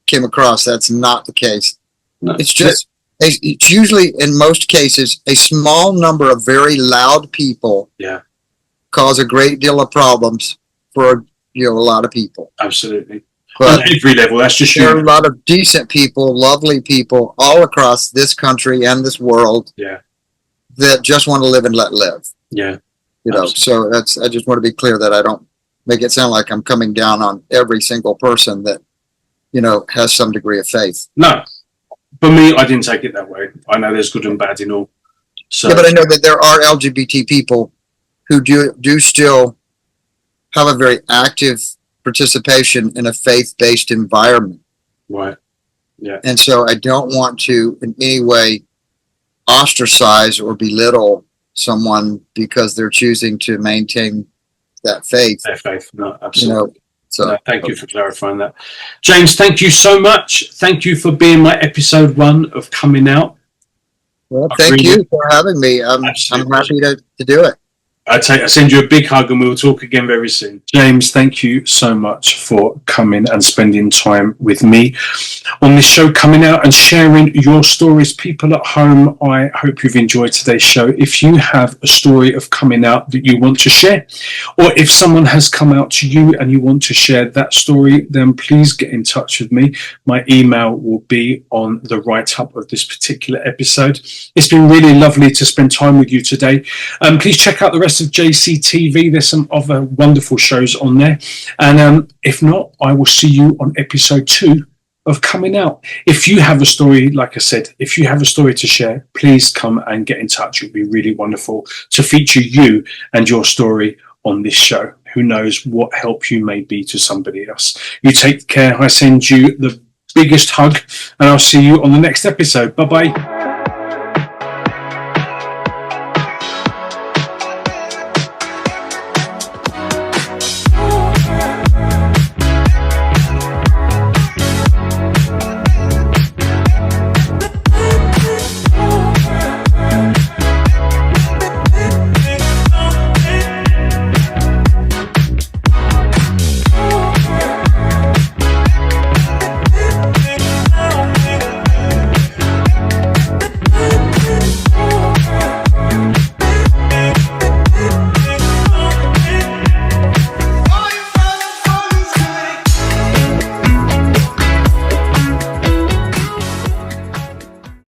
B: came across, that's not the case.
C: No.
B: It's just, it's usually in most cases, a small number of very loud people cause a great deal of problems for, you know, a lot of people.
C: Absolutely.
B: But
C: on every level, that's just
B: there are a lot of decent people, lovely people all across this country and this world that just want to live and let live.
C: Yeah.
B: You know, so that's, I just want to be clear that I don't make it sound like I'm coming down on every single person that, you know, has some degree of faith.
C: No, but me, I didn't take it that way. I know there's good and bad in all. So,
B: yeah, but I know that there are LGBT people who do still have a very active participation in a faith-based environment.
C: Right. Yeah.
B: And so I don't want to in any way ostracize or belittle someone because they're choosing to maintain that faith.
C: Their faith. No, absolutely.
B: You know, so
C: no, thank you for clarifying that. James, thank you so much. Thank you for being my episode 1 of Coming Out.
B: Well, thank you for having me. I'm happy to do it.
C: I send you a big hug and we'll talk again very soon. James, thank you so much for coming and spending time with me on this show, Coming Out, and sharing your stories. People at home, I hope you've enjoyed today's show. If you have a story of coming out that you want to share, or if someone has come out to you and you want to share that story, then please get in touch with me. My email will be on the write-up of this particular episode. It's been really lovely to spend time with you today. Please check out the rest of JCTV. There's some other wonderful shows on there, and if not, I will see you on episode 2 of Coming Out. If you have a story, like I said, if you have a story to share, please come and get in touch. It would be really wonderful to feature you and your story on this show. Who knows what help you may be to somebody else. You take care. I send you the biggest hug, and I'll see you on the next episode. Bye bye.